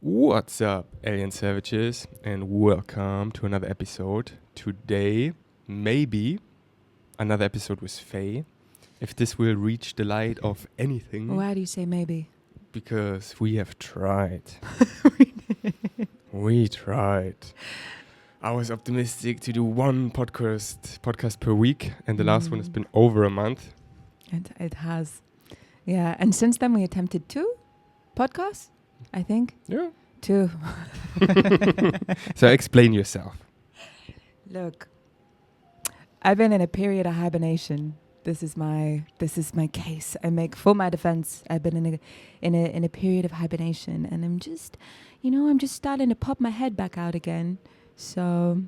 What's up, alien savages, and welcome to another episode. Today, maybe another episode with Faye. If this will reach the light of anything. Why do you say maybe? Because we have tried. We tried. I was optimistic to do one podcast per week, and the last one has been over a month. It has. Yeah, and since then we attempted 2 podcasts, I think. Yeah. 2. So explain yourself. Look, I've been in a period of hibernation. This is my case. I make for my defense. I've been in a period of hibernation, and I'm just starting to pop my head back out again. So,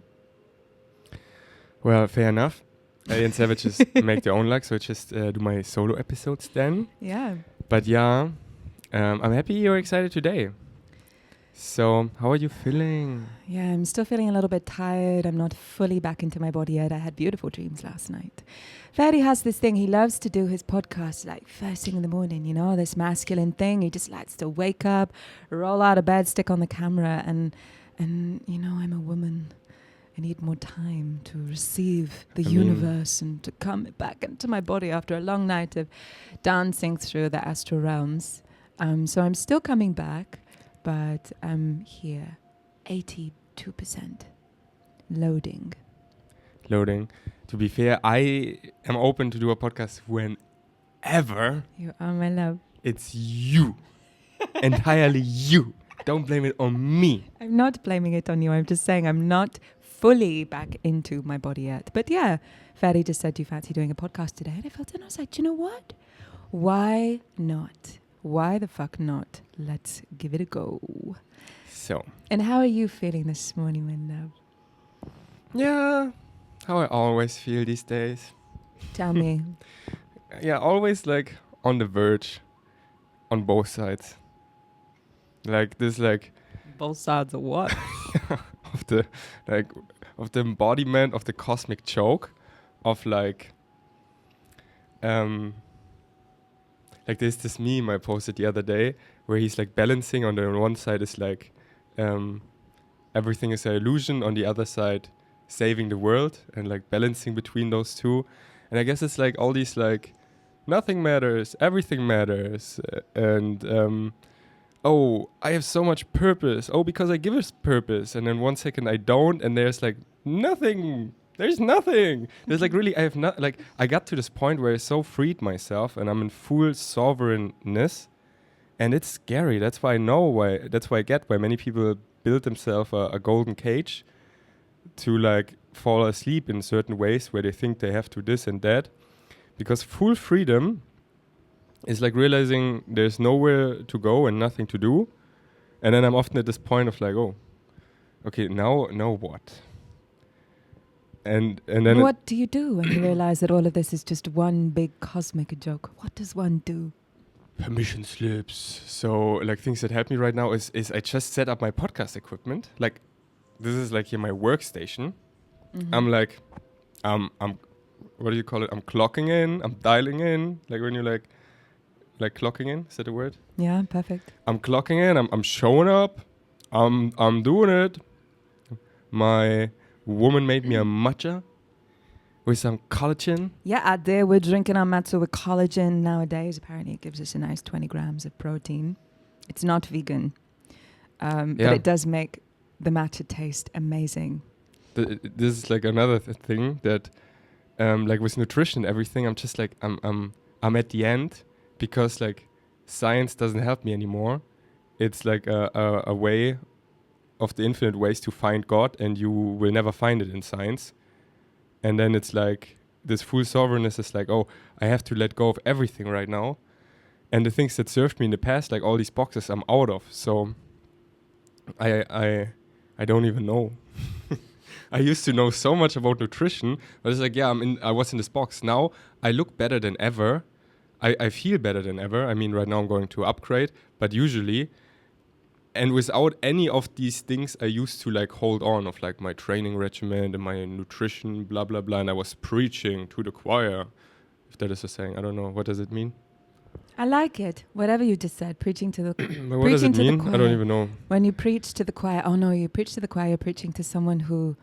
Well, fair enough. Alien savages make their own luck, so I just do my solo episodes then. yeah. But yeah, I'm happy you're excited today. So, how are you feeling? Yeah, I'm still feeling a little bit tired. I'm not fully back into my body yet. I had beautiful dreams last night. Faye has this thing. He loves to do his podcast like first thing in the morning, this masculine thing. He just likes to wake up, roll out of bed, stick on the camera. And I'm a woman. I need more time to receive the universe and to come back into my body after a long night of dancing through the astral realms. So I'm still coming back. But I'm here, 82% loading. To be fair, I am open to do a podcast whenever. You are my love. It's you. Entirely you. Don't blame it on me. I'm not blaming it on you. I'm just saying I'm not fully back into my body yet. But yeah, Faye just said, do you fancy doing a podcast today? And I felt it and I was like, do you know what? Why not? Why the fuck not? Let's give it a go. So. And how are you feeling this morning, my love? Yeah, how I always feel these days. Tell me. Yeah, always like on the verge on both sides. Like this Both sides of what? of the embodiment of the cosmic joke of like there's this meme I posted the other day where he's like balancing. On the one side is like everything is an illusion, on the other side saving the world, and like balancing between those two. And I guess it's like all these like nothing matters, everything matters, and oh, I have so much purpose, oh, because I give us purpose, and then 1 second I don't, and there's like nothing. There's nothing. There's like really, I have not, like, I got to this point where I so freed myself and I'm in full sovereignness, and it's scary. That's why I get why many people build themselves a golden cage to like fall asleep in certain ways where they think they have to this and that, because full freedom is like realizing there's nowhere to go and nothing to do. And then I'm often at this point of like, oh, okay, now what? And then what do you do when you realize that all of this is just one big cosmic joke? What does one do? Permission slips. So like things that help me right now is I just set up my podcast equipment. Like this is like here my workstation. Mm-hmm. I'm like, what do you call it? I'm clocking in. I'm dialing in. Like when you like clocking in. Is that a word? Yeah, perfect. I'm clocking in. I'm showing up. I'm doing it. My woman made me a matcha with some collagen. Yeah, out there we're drinking our matcha with collagen nowadays. Apparently it gives us a nice 20 grams of protein. It's not vegan, but it does make the matcha taste amazing. This is like another thing that like with nutrition and everything, I'm just like I'm at the end, because like science doesn't help me anymore. It's like a way of the infinite ways to find God, and you will never find it in science. And then it's like this full sovereignness is like, oh, I have to let go of everything right now. And the things that served me in the past, like all these boxes, I'm out of. So I don't even know. I used to know so much about nutrition, but it's like, yeah, I was in this box. Now I look better than ever. I feel better than ever. I mean, right now I'm going to upgrade, but usually. And without any of these things I used to like hold on of like my training regimen and my nutrition, blah, blah, blah. And I was preaching to the choir, if that is a saying. I don't know. What does it mean? I like it. Whatever you just said, preaching to the But what does it preaching to the mean? I don't choir. even know. When you preach to the choir, oh no, you preach to the choir, you're preaching to someone who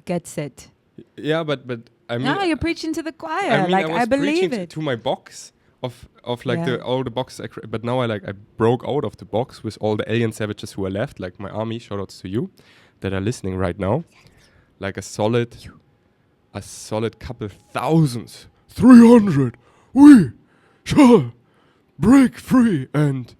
gets it. Yeah, but I mean, No, you're preaching to the choir. I mean, like I was believe preaching it. to my box of like Yeah. all the boxes. But now I broke out of the box with all the alien savages who are left, like my army. Shoutouts to you that are listening right now. Like a solid couple thousands, 300. We shall break free. And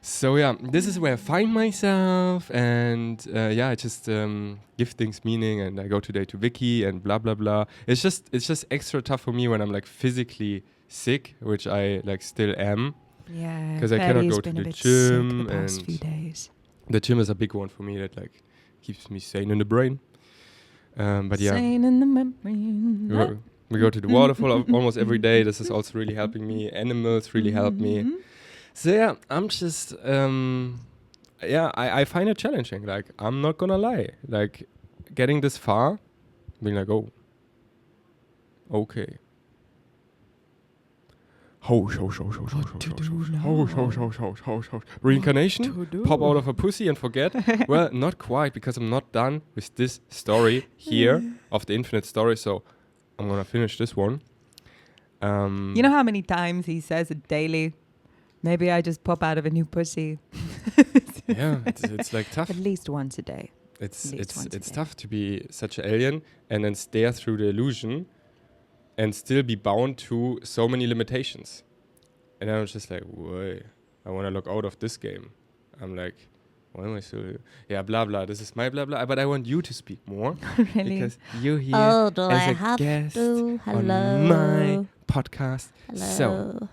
so yeah, this is where I find myself, and I just give things meaning, and I go today to Vicky and blah blah blah. It's just extra tough for me when I'm like physically sick, which I like still am, Yeah. because I cannot Fatty's go to been the a bit sick gym, the past few and days. the gym is a big one for me that like keeps me sane in the brain. But yeah, Sane in the memory. we go to the waterfall almost every day. This is also really helping me. Animals really help me. So yeah, I'm just I find it challenging. Like, I'm not gonna lie. Like, getting this far, being like, oh, okay. Reincarnation? Pop out of a pussy and forget? Well, not quite, because I'm not done with this story here of the infinite story. So I'm gonna finish this one. You know how many times he says it daily? Maybe I just pop out of a new pussy. Yeah, it's like tough. At least once a day. It's least once a day. tough to be such an alien and then stare through the illusion and still be bound to so many limitations. And I was just like, wait, I want to look out of this game. I'm like, why am I still here? Yeah, blah, blah. This is my blah, blah. But I want you to speak more. Really? Because you're here do as I a have guest to? on Hello. my podcast. Hello. So,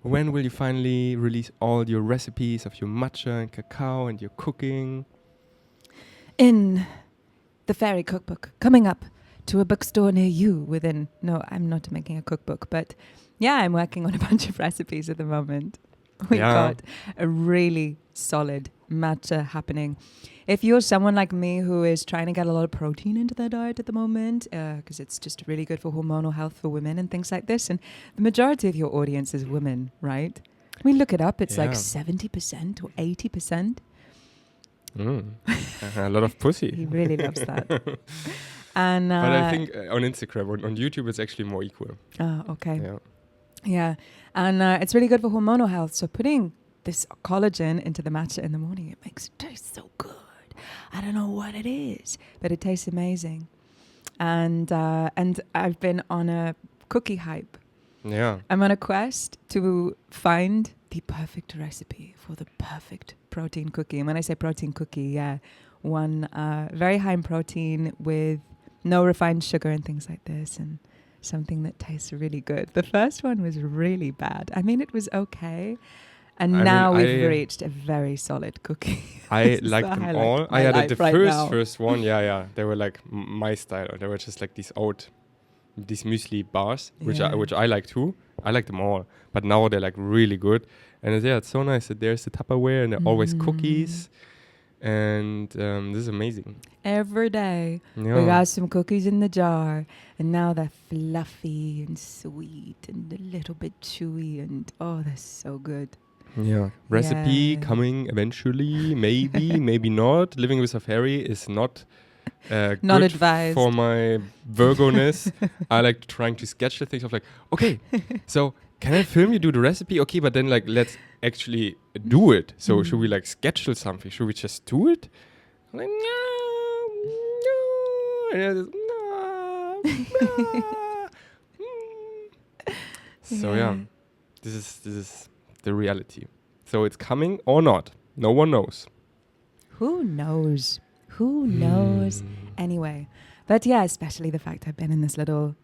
when will you finally release all your recipes of your matcha and cacao and your cooking? In the Fairy Cookbook, coming up to a bookstore near you within... No, I'm not making a cookbook, but yeah, I'm working on a bunch of recipes at the moment. We got a really solid matcha happening. If you're someone like me who is trying to get a lot of protein into their diet at the moment, because it's just really good for hormonal health for women and things like this, and the majority of your audience is women, right? I mean, look it up. It's like 70% or 80%. A lot of pussy. He really loves that. And but I think on Instagram, on YouTube, it's actually more equal. Oh, okay. Yeah. Yeah. And it's really good for hormonal health. So putting this collagen into the matcha in the morning, it makes it taste so good. I don't know what it is, but it tastes amazing. And I've been on a cookie hype. Yeah. I'm on a quest to find the perfect recipe for the perfect protein cookie. And when I say protein cookie, one very high in protein with no refined sugar and things like this, and something that tastes really good. The first one was really bad. I mean, it was okay. And now we've reached a very solid cookie. I liked them all. I had the right first one. Yeah. They were like my style. They were just like these muesli bars, which I like too. I like them all. But now they're like really good. And it's so nice that there's the Tupperware and there are always cookies. And this is amazing. Every day we got some cookies in the jar, and now they're fluffy and sweet and a little bit chewy, and they're so good. Yeah. Recipe coming eventually, maybe, maybe not. Living with a fairy is not not good advised for my Virgo-ness. I like trying to sketch the things of like, okay, so can I film you do the recipe? Okay, but then like let's actually do it. So should we like schedule something? Should we just do it? I'm like, no. So yeah, this is the reality. So it's coming or not. No one knows. Who knows? Who knows? Anyway, but yeah, especially the fact I've been in this little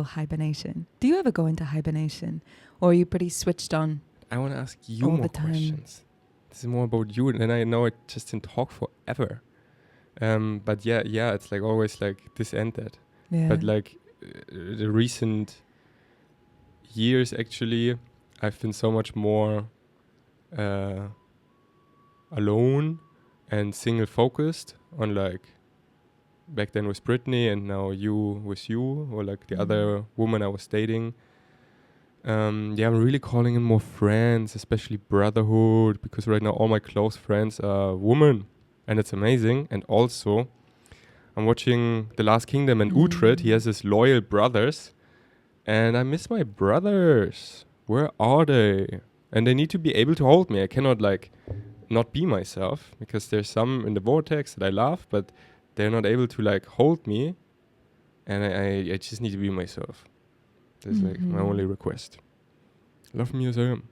hibernation. Do you ever go into hibernation, or are you pretty switched on? I want to ask you all more the time? questions. This is more about you, and then I know I just didn't talk forever. But yeah, it's like always like this and that. Yeah. But like the recent years, actually, I've been so much more alone and single focused on like back then with Brittany and now you with you, or like the other woman I was dating. Yeah, I'm really calling in more friends, especially brotherhood, because right now all my close friends are women, and it's amazing. And also, I'm watching The Last Kingdom, and Uhtred, he has his loyal brothers, and I miss my brothers. Where are they? And they need to be able to hold me. I cannot like not be myself, because there's some in the vortex that I love, but they're not able to like hold me, and I just need to be myself. That's like my only request. Love me as I am.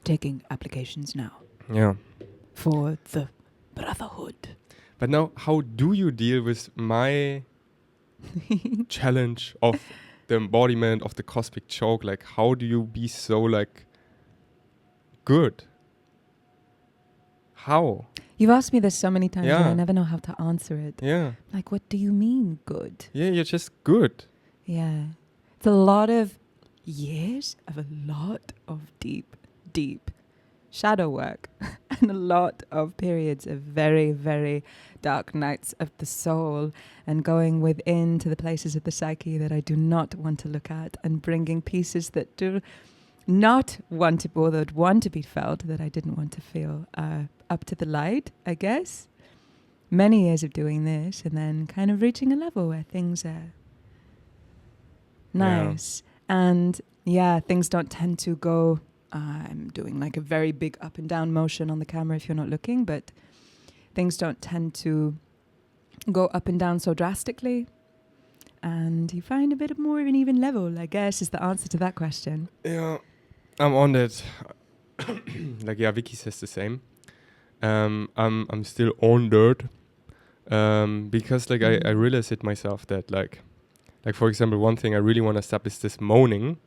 Taking applications now Yeah. for the brotherhood. But now, how do you deal with my challenge of the embodiment of the cosmic choke? Like, how do you be so like good? How? You've asked me this so many times and I Yeah. never know how to answer it. Yeah. Like, what do you mean good? Yeah, you're just good. Yeah. It's a lot of years of a lot of deep, deep shadow work and a lot of periods of very, very dark nights of the soul and going within to the places of the psyche that I do not want to look at and bringing pieces that do not want to, or that want to be felt that I didn't want to feel up to the light, I guess. Many years of doing this and then kind of reaching a level where things are nice. And yeah, things don't tend to go, I'm doing like a very big up and down motion on the camera if you're not looking, but things don't tend to go up and down so drastically. And you find a bit more of an even level, I guess, is the answer to that question. Yeah, I'm on that. Like, yeah, Vicky says the same. I'm still on that. Because like I realized it myself that like for example, one thing I really want to stop is this moaning.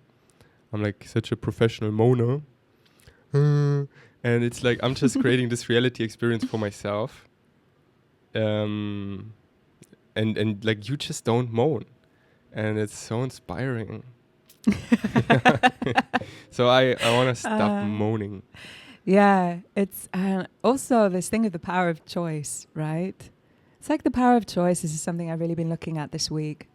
I'm like such a professional moaner. And it's like I'm just creating this reality experience for myself. And like you just don't moan. And it's so inspiring. So I want to stop moaning. Yeah, it's also this thing of the power of choice, right? It's like the power of choice is something I've really been looking at this week.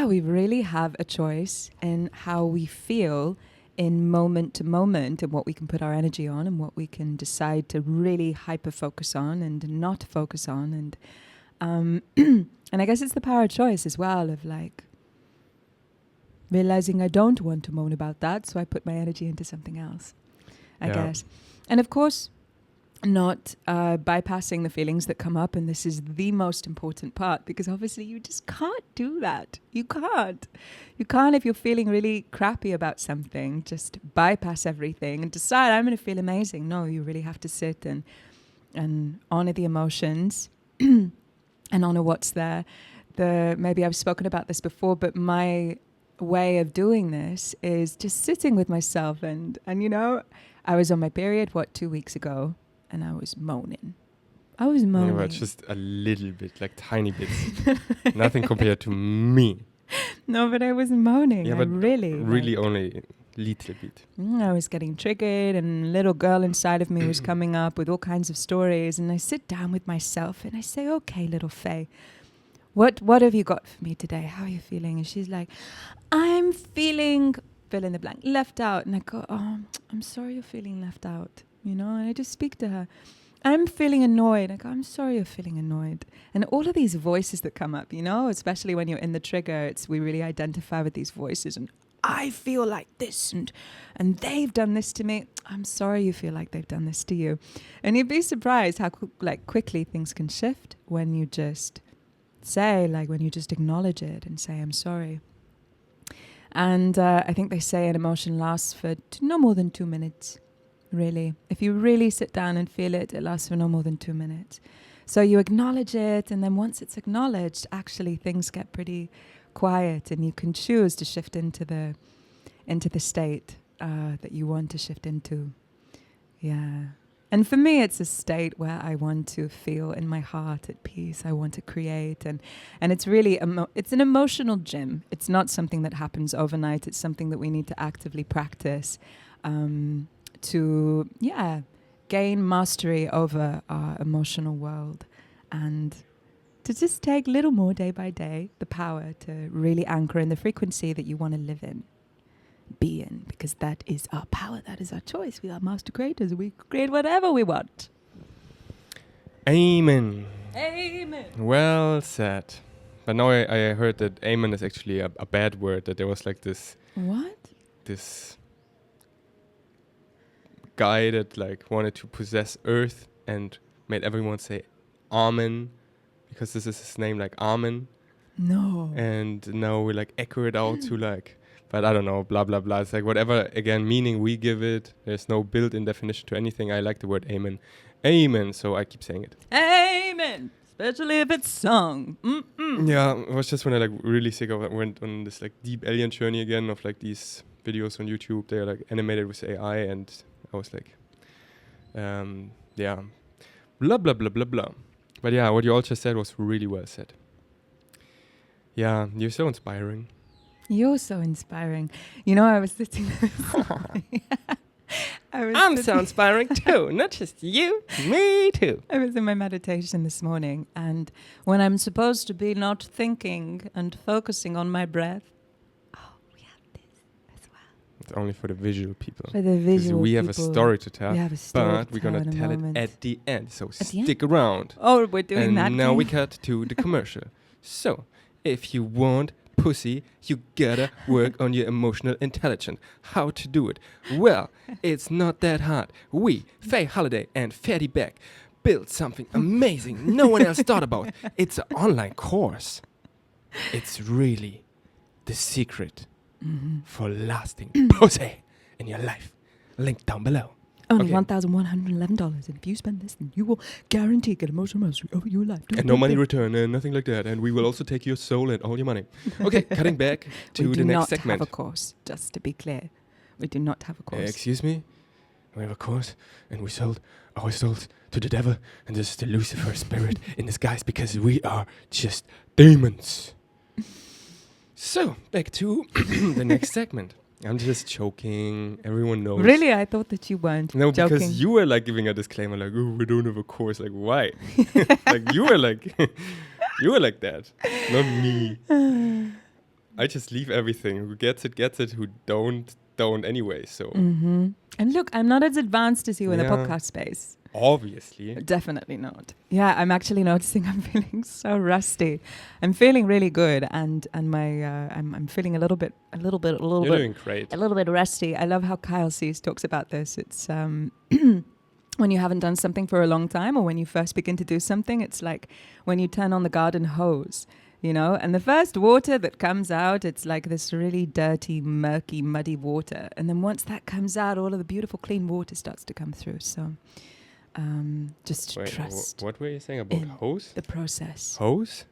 We really have a choice in how we feel in moment to moment and what we can put our energy on and what we can decide to really hyper focus on and not focus on. And and I guess it's the power of choice as well, of like realizing I don't want to moan about that, so I put my energy into something else, I guess. And of course, not bypassing the feelings that come up, and this is the most important part, because obviously you just can't do that. You can't if you're feeling really crappy about something, just bypass everything and decide I'm going to feel amazing. No, you really have to sit and honor the emotions and honor what's there. Maybe I've spoken about this before, but my way of doing this is just sitting with myself and you know, I was on my period 2 weeks ago and I was moaning. Yeah, but just a little bit, like tiny bits. Nothing compared to me. No, but I was moaning. Yeah, but really only little bit. I was getting triggered and a little girl inside of me was coming up with all kinds of stories, and I sit down with myself and I say, okay, little Faye, what have you got for me today? How are you feeling? And she's like, I'm feeling, fill in the blank, left out. And I go, oh, I'm sorry you're feeling left out, you know? And I just speak to her. I'm feeling annoyed. I go, I'm sorry you're feeling annoyed. And all of these voices that come up, you know, especially when you're in the trigger, we really identify with these voices. And I feel like this and they've done this to me. I'm sorry you feel like they've done this to you. And you'd be surprised how quickly things can shift when you just when you just acknowledge it and say, I'm sorry. And I think they say an emotion lasts for no more than 2 minutes, really. If you really sit down and feel it, it lasts for no more than 2 minutes. So you acknowledge it, and then once it's acknowledged, actually things get pretty quiet, and you can choose to shift into the state that you want to shift into. Yeah. And for me, it's a state where I want to feel in my heart at peace. I want to create. And it's really, it's an emotional gym. It's not something that happens overnight. It's something that we need to actively practice to gain mastery over our emotional world. And to just take a little more day by day, the power to really anchor in the frequency that you want to live in, be in, because that is our power, that is our choice. We are master creators. We create whatever we want. Amen. Amen. Well said. But now I heard that amen is actually a bad word, that there was like this guy that like wanted to possess earth and made everyone say amen, because this is his name, like amen. No. And now we like echo it out to like, but I don't know, blah, blah, blah. It's like whatever, again, meaning we give it. There's no built-in definition to anything. I like the word amen. Amen. So I keep saying it. Amen. Especially if it's sung. Mm-mm. Yeah, it was just when I like really sick of it. Went on this like deep alien journey again of like these videos on YouTube. They're like animated with AI, and I was like, yeah, blah, blah, blah, blah, blah. But yeah, what you all just said was really well said. Yeah, you're so inspiring. You're so inspiring. You know, I was sitting there. I'm so inspiring too. Not just you, me too. I was in my meditation this morning, and when I'm supposed to be not thinking and focusing on my breath, we have this as well. It's only for the visual people. For the visual we have people. a story to tell, We have a story but to we're tell going to in a tell it moment. at the end. So the stick around. Oh, we're doing and that. now we cut to the commercial. So, if you want pussy, you gotta work on your emotional intelligence. How to do it? Well, it's not that hard. We, Faye Holiday and Fatty Beck, built something amazing no one else thought about. It's an online course. It's really the secret for lasting pussy in your life. Link down below. Only Okay. $1,111, and if you spend this, then you will guarantee get emotional mastery over your life. And no money return and nothing like that. And we will also take your soul and all your money. Okay, cutting back to the next segment. We do not have a course, just to be clear. We do not have a course. Excuse me? We have a course, and we sold our souls to the devil, and this is the Lucifer spirit in disguise, because we are just demons. So, back to the next segment. I'm just joking. Everyone knows. Really? I thought that you weren't No, joking. because you were like giving a disclaimer, like, "Oh, we don't have a course." Like, why? Like you were like, you were like that, not me. I just leave everything. Who gets it, gets it. Who don't anyway. So And look, I'm not as advanced as you in the Yeah. podcast space. obviously, Definitely not. Yeah, I'm actually noticing I'm feeling so rusty. I'm feeling really good, and my I'm feeling a little bit you're doing great. a little bit rusty. I love how Kyle Cease talks about this. It's when you haven't done something for a long time, or when you first begin to do something, it's like when you turn on the garden hose, you know, and the first water that comes out, it's like this really dirty, murky, muddy water. And then once that comes out, all of the beautiful, clean water starts to come through. So just Wait, trust what were you saying about in hose? the process. Hose?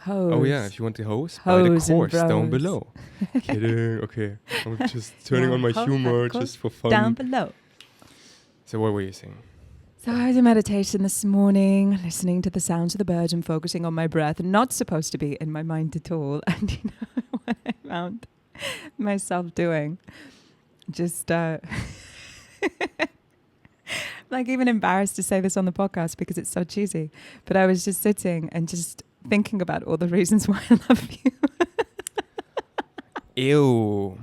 Hose. Oh yeah, if you want the hose, buy the Hose and course down bros. below. Kidding. Okay, I'm just turning Yeah, on my hose humor and course just for fun. Down below. So what were you saying? So I was in meditation this morning, listening to the sounds of the birds and focusing on my breath, not supposed to be in my mind at all. And you know what I found myself doing? Just like even embarrassed to say this on the podcast because it's so cheesy. But I was just sitting and just thinking about all the reasons why I love you. Ew.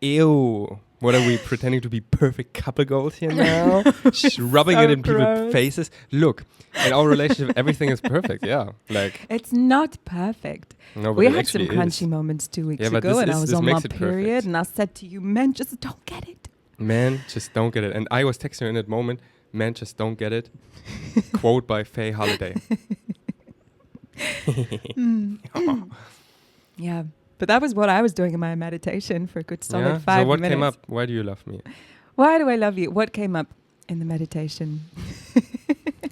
Ew. What are we pretending to be perfect couple goals here now? Rubbing so it in people's gross. faces. Look, in our relationship, everything is perfect. Yeah, like It's not perfect. no, but We it had some actually crunchy is. moments 2 weeks Yeah, but ago, this and I is- was this on my makes it period, perfect. and I said to you, men, just don't get it. Men just don't get it. And I was texting her in that moment. Men just don't get it. Quote by Faye Holiday. Yeah, but that was what I was doing in my meditation for a good solid Yeah? 5 So what minutes. came up? Why do you love me? Why do I love you? What came up in the meditation?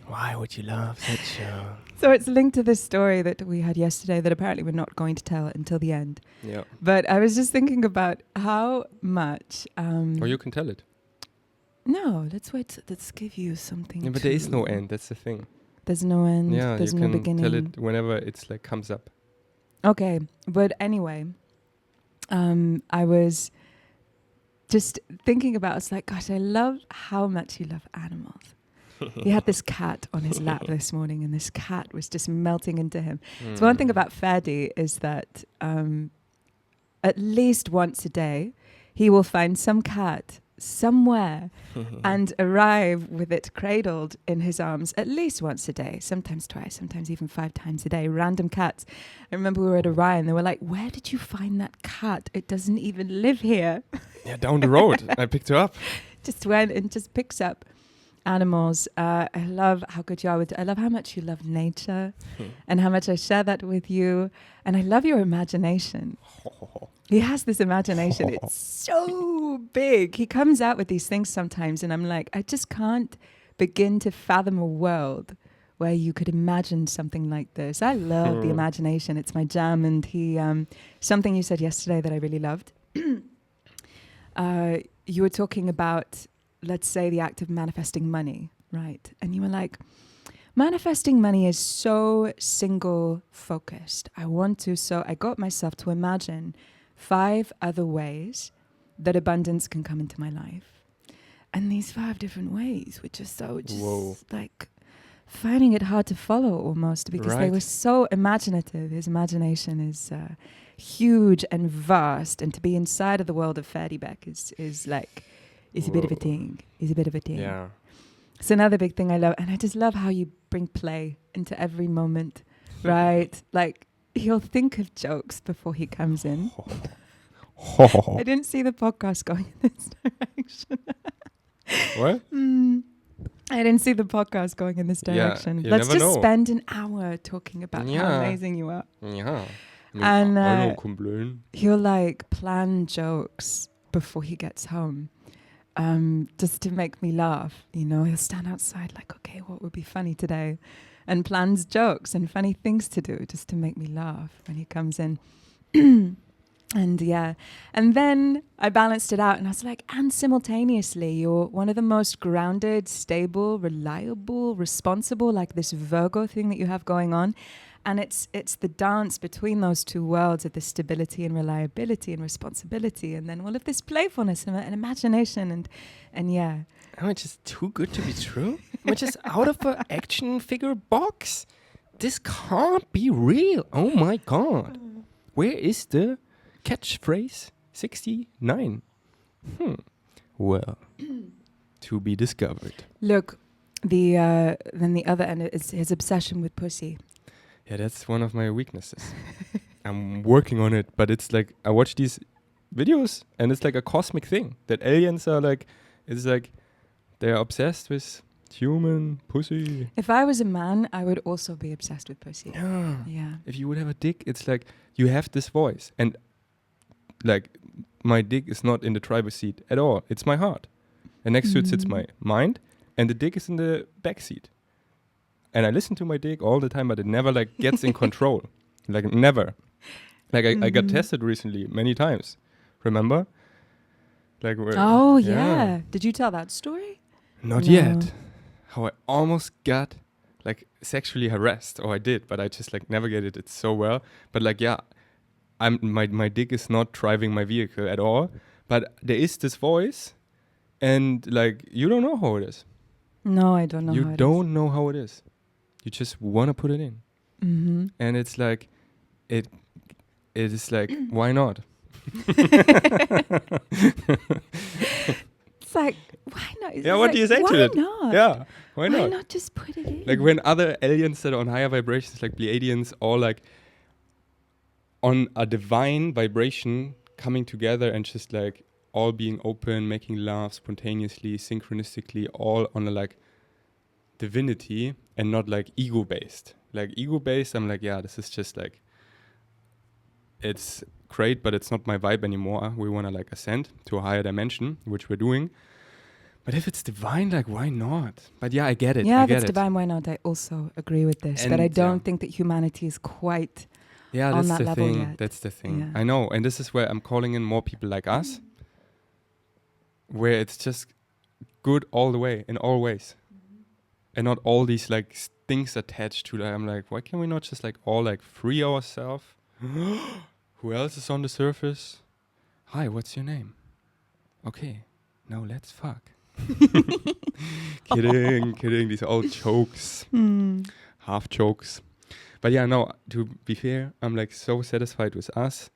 Why would you love such a... So it's linked to this story that we had yesterday that apparently we're not going to tell until the end. Yeah. But I was just thinking about how much... Or you can tell it. No, let's wait. Let's give you something. Yeah, but there is no end. That's the thing. There's no end. Yeah, There's you no can beginning. tell it whenever it's like comes up. Okay, but anyway, I was just thinking about, it's like, gosh, I love how much you love animals. He had this cat on his lap this morning, and this cat was just melting into him. So one thing about Ferdy is that at least once a day, he will find some cat somewhere and arrive with it cradled in his arms at least once a day, sometimes twice, sometimes even 5 times a day. Random cats. I remember we were at Orion. They were like, "Where did you find that cat? It doesn't even live here." Yeah, down the road. I picked her up. Just went and just picks up animals. I love how good you are with it. I love how much you love nature and how much I share that with you. And I love your imagination. He has this imagination. It's so big. He comes out with these things sometimes and I'm like, I just can't begin to fathom a world where you could imagine something like this. I love the imagination. It's my jam. And he, something you said yesterday that I really loved. You were talking about, let's say, the act of manifesting money, right? And you were like, manifesting money is so single focused. I got myself to imagine 5 other ways that abundance can come into my life. And these 5 different ways were just so like finding it hard to follow almost because they were so imaginative. His imagination is huge and vast. And to be inside of the world of Ferdy Beck is like, it's a bit of a thing. It's a bit of a thing. Yeah. It's another big thing I love. And I just love how you bring play into every moment, right? Like, he'll think of jokes before he comes in. I didn't see the podcast going in this direction. What? I didn't see the podcast going in this direction. Yeah, Let's just know. spend an hour talking about how amazing you are. Yeah. And he'll like plan jokes before he gets home. Just to make me laugh, you know, he'll stand outside like, okay, what would be funny today? And plans jokes and funny things to do just to make me laugh when he comes in. And then I balanced it out and I was like, and simultaneously, you're one of the most grounded, stable, reliable, responsible, like this Virgo thing that you have going on. And it's the dance between those 2 worlds of the stability and reliability and responsibility, and then all of this playfulness and imagination and yeah. Am I just too good to be true? Am I just out of an action figure box? This can't be real. Oh my God. Where is the catchphrase 69? Well, to be discovered. Look, then the other end is his obsession with pussy. Yeah, that's one of my weaknesses. I'm working on it, but it's like I watch these videos and it's like a cosmic thing that aliens are like, it's like they're obsessed with human pussy. If I was a man, I would also be obsessed with pussy. Yeah. If you would have a dick, it's like you have this voice. And like my dick is not in the driver's seat at all. It's my heart. And next to it sits my mind and the dick is in the back seat. And I listen to my dick all the time, but it never like gets in control. Like never. Like I got tested recently many times. Remember? Like yeah. Did you tell that story? Not yet. How I almost got like sexually harassed. Or I did, but I just like navigated it so well. But like my dick is not driving my vehicle at all. But there is this voice and like you don't know how it is. No, I don't know how it is. You don't know how it is. You just want to put it in. Mm-hmm. And it's like, it is like, why not? It's like, why not? It's yeah, what like, do you say to it? Why not? Yeah, why not? Why not just put it in? Like when other aliens that are on higher vibrations, like Pleiadians, all like on a divine vibration coming together and just like all being open, making love spontaneously, synchronistically, all on a like divinity and not like ego-based. Like ego-based, I'm like, yeah, this is just like, it's great, but it's not my vibe anymore. We want to like ascend to a higher dimension, which we're doing. But if it's divine, like, why not? But yeah, I get it. Yeah, I if get it's it. divine, why not? I also agree with this. And but I don't think that humanity is quite on that level yet. That's the thing. Yeah. I know. And this is where I'm calling in more people like us, where it's just good all the way, in all ways. And not all these like things attached to that. I'm like, why can we not just like all like free ourselves? Who else is on the surface? Hi, what's your name? Okay, now let's fuck. Kidding. These are all jokes, half jokes. But yeah, no, to be fair, I'm like so satisfied with us.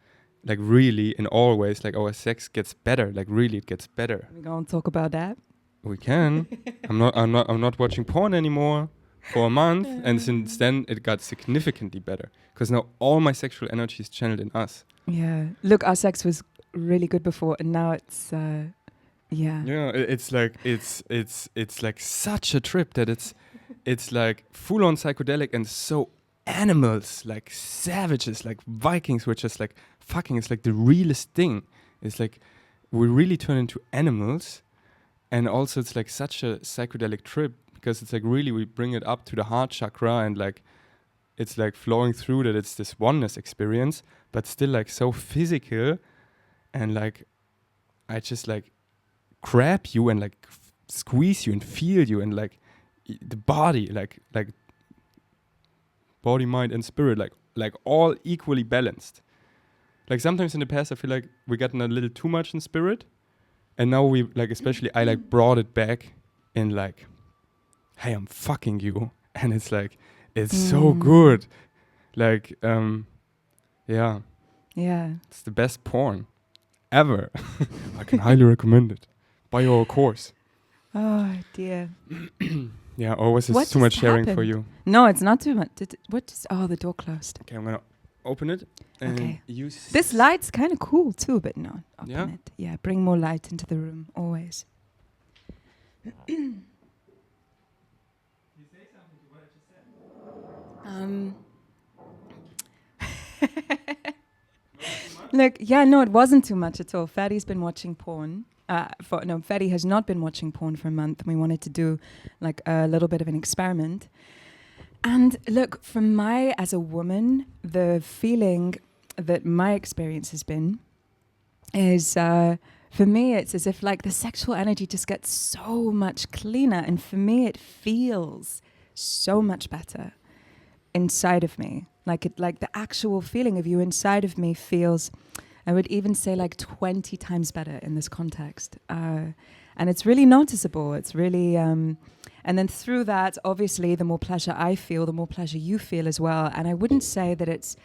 Like really, in all ways, like our sex gets better. Like really, it gets better. We're gonna talk about that. We can. I'm not watching porn anymore for a month, and since then it got significantly better because now all my sexual energy is channeled in us. Yeah. Look, our sex was really good before, and now it's yeah. Yeah, it's like such a trip that it's like full on psychedelic and so animals, like savages, like Vikings, were just like fucking. It's like the realest thing. It's like we really turn into animals, and also it's like such a psychedelic trip because it's like really we bring it up to the heart chakra and like it's like flowing through that. It's this oneness experience, but still like so physical, and like I just like grab you and like squeeze you and feel you and like the body, like body, mind, and spirit, like all equally balanced. Like sometimes in the past, I feel like we gotten a little too much in spirit, and now we like, especially I like brought it back in like, hey, I'm fucking you, and it's like it's so good, like yeah, it's the best porn ever. I can highly recommend it. Buy your course. Oh dear. Yeah, or was this What too much just sharing for happened? you? No, it's not too much. The door closed. Okay, I'm gonna open it and Okay. use This light's kind of cool too, but no, open Yeah? it. Yeah, bring more light into the room, always. Look, yeah, no, it wasn't too much at all. Fatty's been watching porn. Fatty has not been watching porn for a month, and we wanted to do like a little bit of an experiment. And look, as a woman, the feeling that my experience has been is, for me, it's as if like the sexual energy just gets so much cleaner. And for me, it feels so much better inside of me. Like the actual feeling of you inside of me feels, I would even say like 20 times better in this context. And it's really noticeable. It's really, and then through that, obviously, the more pleasure I feel, the more pleasure you feel as well. And I wouldn't say that it's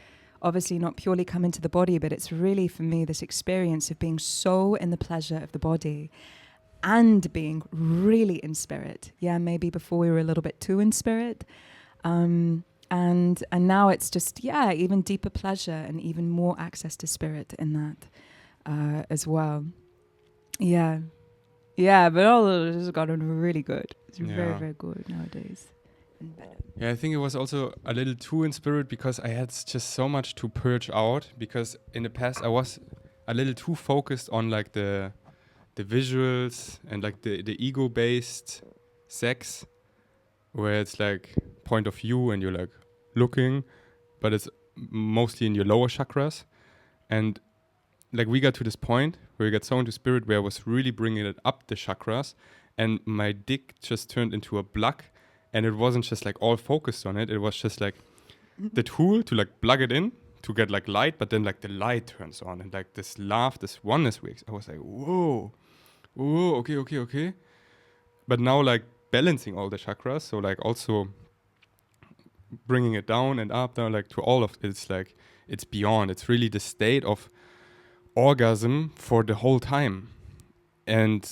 obviously not purely come into the body, but it's really, for me, this experience of being so in the pleasure of the body and being really in spirit. Yeah, maybe before we were a little bit too in spirit. And now it's just, even deeper pleasure and even more access to spirit in that as well. Yeah, but all of it has gotten really good. It's very, very good nowadays. And better. Yeah, I think it was also a little too in spirit because I had just so much to purge out, because in the past I was a little too focused on like the visuals and like the ego-based sex, where it's like point of view and you're like looking, but it's mostly in your lower chakras. And like we got to this point where we got so into spirit where I was really bringing it up the chakras, and my dick just turned into a plug, and it wasn't just like all focused on it. It was just like the tool to like plug it in to get like light, but then like the light turns on and like this love, this oneness I was like, whoa, okay. But now like balancing all the chakras, so like also bringing it down and up, down, like to all of it's like it's beyond. It's really the state of orgasm for the whole time. And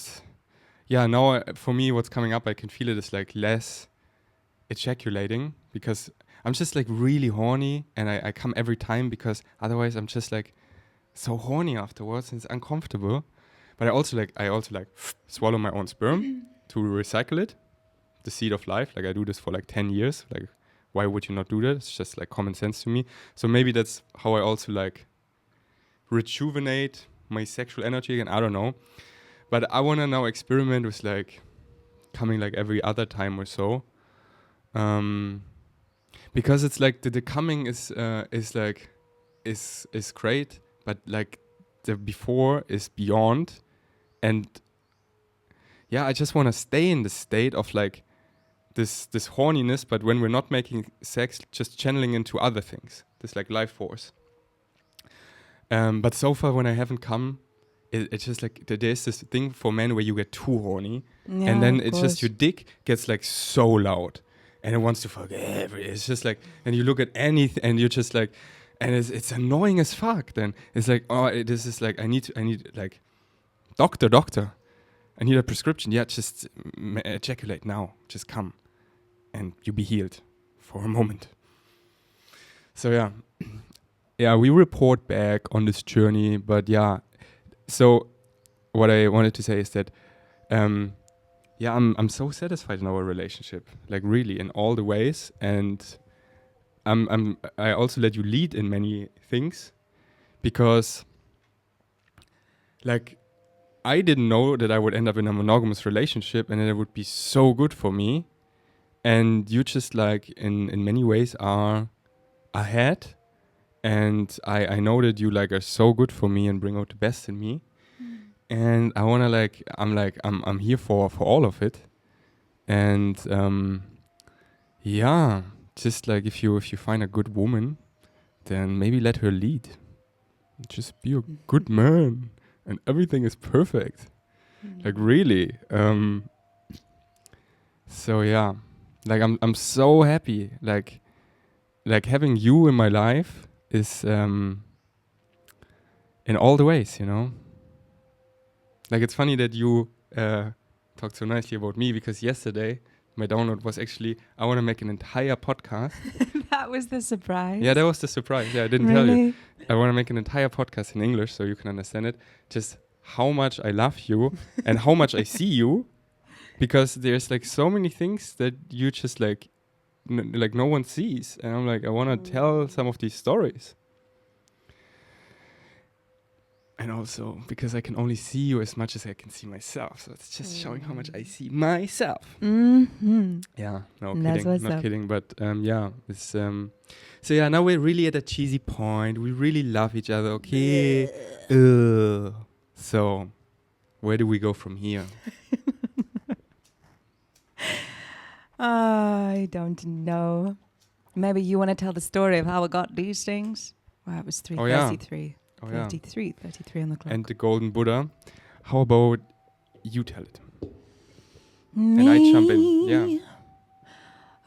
yeah, now for me, what's coming up, I can feel it is like less ejaculating, because I'm just like really horny, and I come every time, because otherwise I'm just like so horny afterwards and it's uncomfortable. But I also like swallow my own sperm to recycle it, the seed of life. Like I do this for like 10 years. Like, why would you not do that? It's just like common sense to me. So maybe that's how I also like rejuvenate my sexual energy again. I don't know. But I want to now experiment with like coming like every other time or so. Because it's like the coming is great, but like the before is beyond. And yeah, I just want to stay in the state of like this horniness, but when we're not making sex, just channeling into other things, this like life force. But so far when I haven't come, it's just like there's this thing for men where you get too horny, Yeah, and then of it's just course. your dick gets like so loud, and it wants to fuck everything. It's just like, and you look at anything, and you're just like, and it's annoying as fuck. Then it's like, this is like I need like, doctor, I need a prescription. Yeah, just ejaculate now. Just come, and you be healed for a moment. So yeah, yeah, we report back on this journey, but yeah. So what I wanted to say is that, yeah, I'm so satisfied in our relationship, like really in all the ways, and I also let you lead in many things, because like I didn't know that I would end up in a monogamous relationship and that it would be so good for me, and you just like in many ways are ahead, and I know that you like are so good for me and bring out the best in me. And I wanna I'm here for all of it, and yeah, just like if you find a good woman, then maybe let her lead. Just be a good man, and everything is perfect. Like really. So yeah, like I'm so happy. Like having you in my life is in all the ways, you know. Like it's funny that you talked so nicely about me, because yesterday my download was actually I want to make an entire podcast. That was the surprise. Yeah, that was the surprise. Yeah, I didn't tell you. Really? I want to make an entire podcast in English so you can understand it. Just how much I love you and how much I see you, because there's like so many things that you just like like no one sees, and I'm like I want to tell some of these stories. And also because I can only see you as much as I can see myself. So it's just showing how much I see myself. Mm-hmm. Yeah, no That's kidding, what's not up. kidding. But yeah, it's so yeah, now we're really at a cheesy point. We really love each other, okay? So where do we go from here? I don't know. Maybe you want to tell the story of how I got these things? Wow, it was 3:33. Oh, yeah. Oh yeah. 33 on the clock. And the golden Buddha. How about you tell it? Me? And I jump in. Yeah.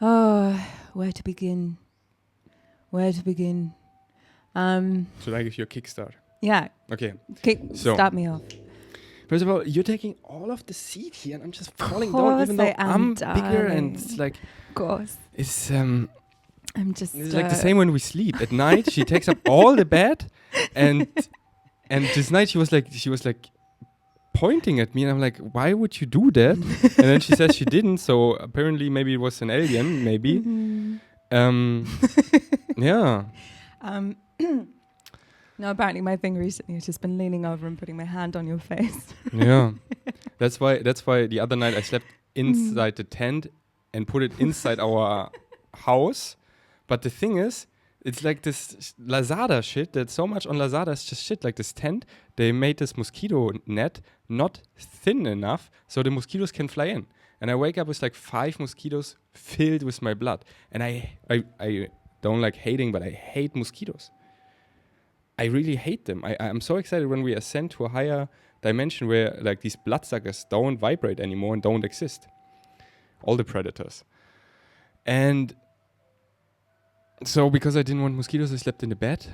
Oh, where to begin? Where to begin? Should I give you a kickstart? Yeah. Okay. So- Start me off. First of all, you're taking all of the seat here, and I'm just falling down, course even though I am, bigger, and darling. it's like Of course. it's I'm just. it's like the same when we sleep at night. She takes up all the bed, and this night she was like pointing at me, and I'm like, why would you do that? And then she says she didn't. So apparently, maybe it was an alien. Maybe. Yeah. No, apparently my thing recently has just been leaning over and putting my hand on your face. Yeah. That's why the other night I slept inside the tent and put it inside our house. But the thing is, it's like this Lazada shit. That's so much on Lazada is just shit. Like this tent, they made this mosquito net not thin enough so the mosquitoes can fly in. And I wake up with like 5 mosquitoes filled with my blood. And I don't like hating, but I hate mosquitoes. I really hate them. I'm so excited when we ascend to a higher dimension where like these bloodsuckers don't vibrate anymore and don't exist. All the predators. And so because I didn't want mosquitoes, I slept in the bed.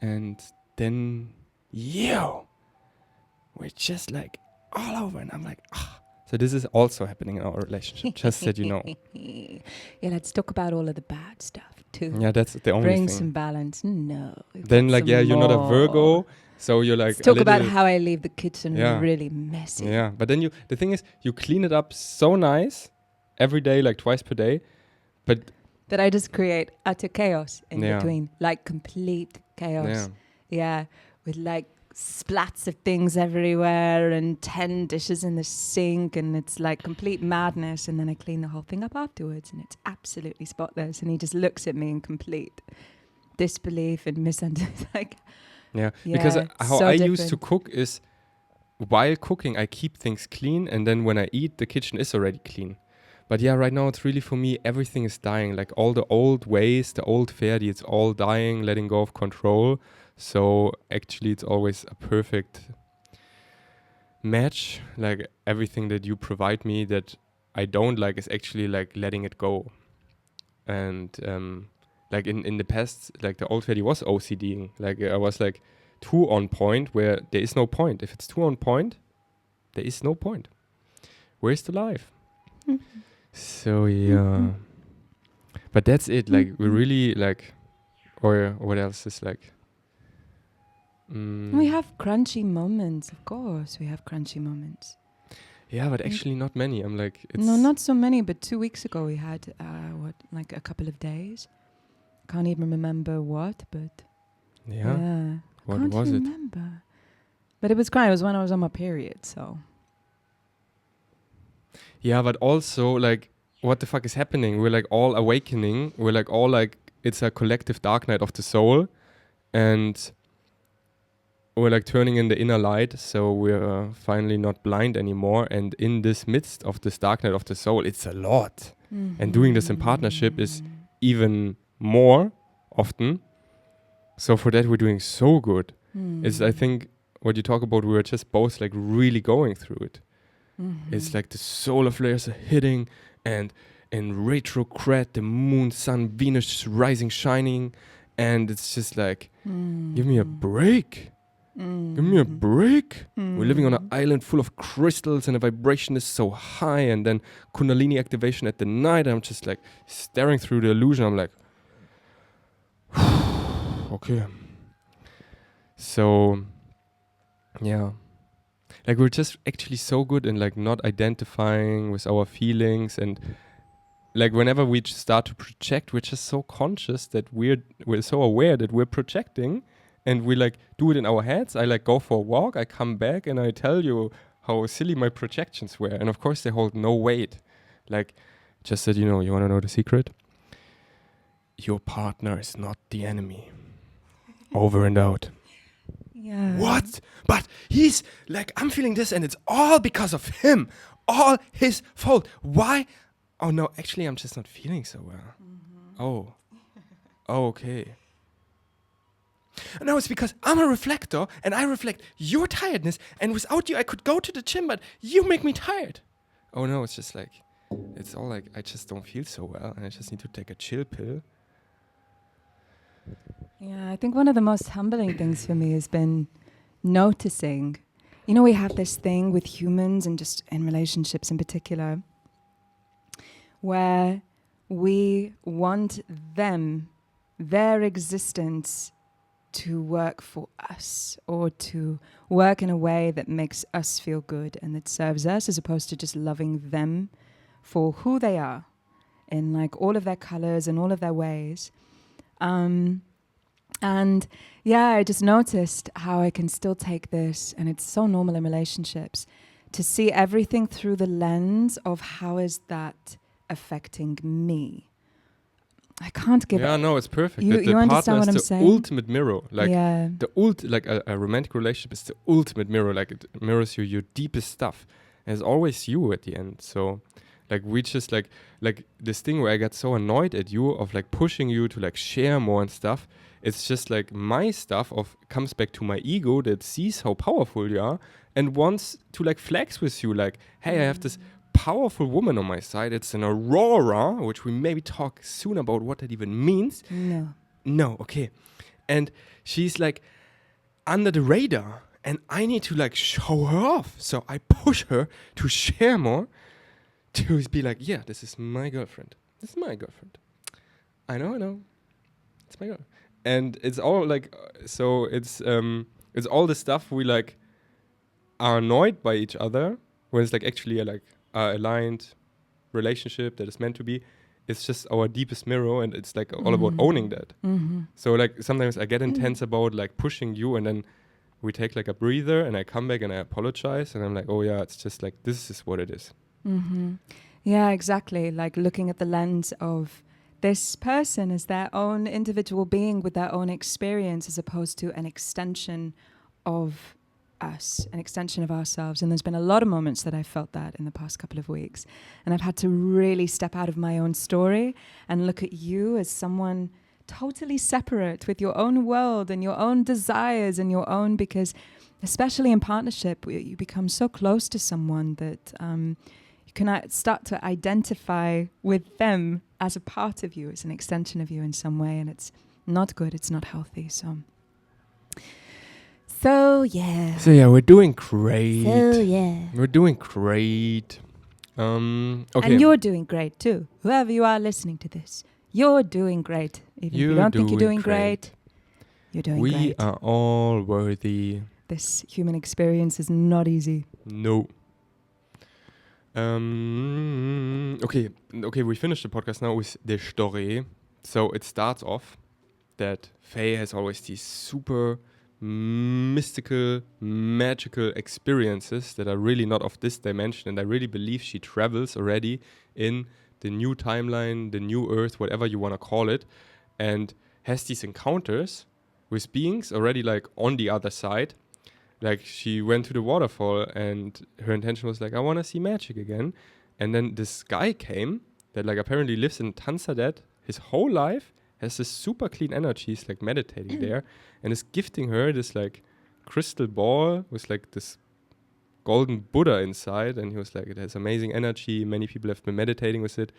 And then, we're just like all over. And I'm like, ah. So this is also happening in our relationship, just that you know. Yeah, let's talk about all of the bad stuff too. Yeah, that's the only Bring thing. some balance. No. we've Then got like, some yeah, you're not a more. Virgo. So you're like Let's talk a about little- how I leave the kitchen Yeah. really messy. Yeah, but then the thing is, you clean it up so nice every day, like twice per day. But That I just create utter chaos in Yeah. between. Like complete chaos. yeah, Yeah, with like splats of things everywhere and 10 dishes in the sink, and it's like complete madness. And then I clean the whole thing up afterwards, and it's absolutely spotless. And he just looks at me in complete disbelief and misunderstanding. Like, yeah. Because yeah, how so I used to different. cook is, while cooking, I keep things clean, and then when I eat, the kitchen is already clean. But yeah, right now it's really for me, everything is dying. Like all the old ways, the old fairy, it's all dying, letting go of control. So actually, it's always a perfect match, like everything that you provide me that I don't like is actually like letting it go. And like in the past, like the old Freddy was OCDing. Like I was like too on point where there is no point. If it's too on point, there is no point. Where's the life? So yeah. But that's it. Like we really like, or what else is like? We have crunchy moments, of course. We have crunchy moments. Yeah, but actually not many. I'm like, it's No, not so many. But 2 weeks ago we had like a couple of days. Can't even remember what, but yeah. What can't was it? remember. But it was great. It was when I was on my period. So Yeah, but also like, what the fuck is happening? We're like all awakening. We're like all like, it's a collective dark night of the soul, and we're like turning in the inner light. So we're finally not blind anymore. And in this midst of this dark night of the soul, it's a lot. And doing this in partnership is even more often. So for that, we're doing so good. It's, I think, what you talk about, we were just both like really going through it. It's like the solar flares are hitting, and in retrograde, the moon, sun, Venus rising, shining, and it's just like, give me a break. Give me a break. We're living on an island full of crystals, and the vibration is so high, and then Kundalini activation at the night. I'm just like staring through the illusion. I'm like, okay. So, yeah. Like we're just actually so good in like not identifying with our feelings, and like whenever we start to project, we're just so conscious that we're so aware that we're projecting, and we like do it in our heads. I like go for a walk, I come back, and I tell you how silly my projections were, and of course they hold no weight. Like, just that you know, you want to know the secret? Your partner is not the enemy. Over and out. yeah. What? But he's like, I'm feeling this, and it's all because of him. All his fault. Why? Oh no, actually I'm just not feeling so well. Oh, okay. No, it's because I'm a reflector, and I reflect your tiredness, and without you I could go to the gym, but you make me tired. Oh no, it's just like, it's all like, I just don't feel so well, and I just need to take a chill pill. Yeah, I think one of the most humbling things for me has been noticing. You know, we have this thing with humans and just in relationships in particular, where we want them, their existence, to work for us, or to work in a way that makes us feel good and that serves us, as opposed to just loving them for who they are in like all of their colors and all of their ways. And yeah, I just noticed how I can still take this, and it's so normal in relationships, to see everything through the lens of how is that affecting me. I can't give Yeah, no, it's perfect. You- the you understand partner what is I'm the saying? ultimate mirror. Like yeah. like a romantic relationship is the ultimate mirror. Like it mirrors you, your deepest stuff. And it's always you at the end. So like we just like this thing where I got so annoyed at you of like pushing you to like share more and stuff. It's just like my stuff of comes back to my ego that sees how powerful you are and wants to like flex with you. Like, hey, I have this powerful woman on my side. It's an aurora, which we maybe talk soon about what that even means. No, okay. And she's like under the radar, and I need to like show her off. So I push her to share more, to be like, yeah, this is my girlfriend. This is my girlfriend. I know. It's my girl. And it's all like, so it's all the stuff we like are annoyed by each other when it's like actually a like aligned relationship that is meant to be. It's just our deepest mirror, and it's like all about owning that. So like sometimes I get intense about like pushing you, and then we take like a breather, and I come back and I apologize, and I'm like, oh yeah, it's just like, this is what it is. Yeah, exactly. Like looking at the lens of this person as their own individual being with their own experience, as opposed to an extension of us, an extension of ourselves. And there's been a lot of moments that I felt that in the past couple of weeks. And I've had to really step out of my own story and look at you as someone totally separate with your own world and your own desires and your own, because especially in partnership, you become so close to someone that you can start to identify with them as a part of you, as an extension of you in some way, and it's not good, it's not healthy. So yeah. So yeah, we're doing great. So yeah. We're doing great. Okay. And you're doing great too. Whoever you are listening to this, you're doing great. Even if you don't think you're doing great, you're doing great. We are all worthy. This human experience is not easy. No. Okay, we finished the podcast now with the story. So it starts off that Faye has always these super mystical, magical experiences that are really not of this dimension, and I really believe she travels already in the new timeline, the new earth, whatever you want to call it, and has these encounters with beings already like on the other side. Like she went to the waterfall and her intention was like, I want to see magic again. And then this guy came that like apparently lives in Tansadet his whole life, has this super clean energy, he's like meditating there, and is gifting her this like crystal ball with like this golden Buddha inside. And he was like, it has amazing energy, many people have been meditating with it.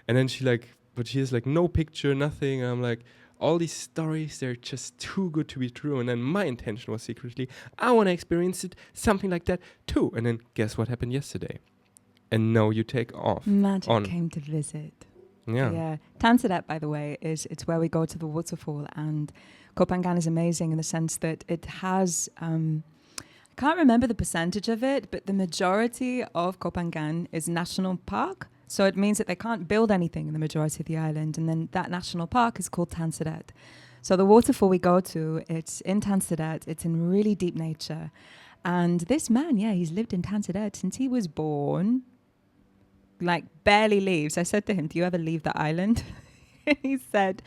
And then she has like no picture, nothing. And I'm like, all these stories, they're just too good to be true. And then my intention was secretly, I want to experience it, something like that too. And then guess what happened yesterday? And now you take off. Magic came to visit. Yeah. Tansadet, by the way, it's where we go to the waterfall, and Koh Phangan is amazing in the sense that it has, I can't remember the percentage of it, but the majority of Koh Phangan is national park. So it means that they can't build anything in the majority of the island, and then that national park is called Tansadet. So the waterfall we go to, it's in Tansadet, it's in really deep nature. And this man, he's lived in Tansadet since he was born. Like barely leaves. I said to him, do you ever leave the island? He said,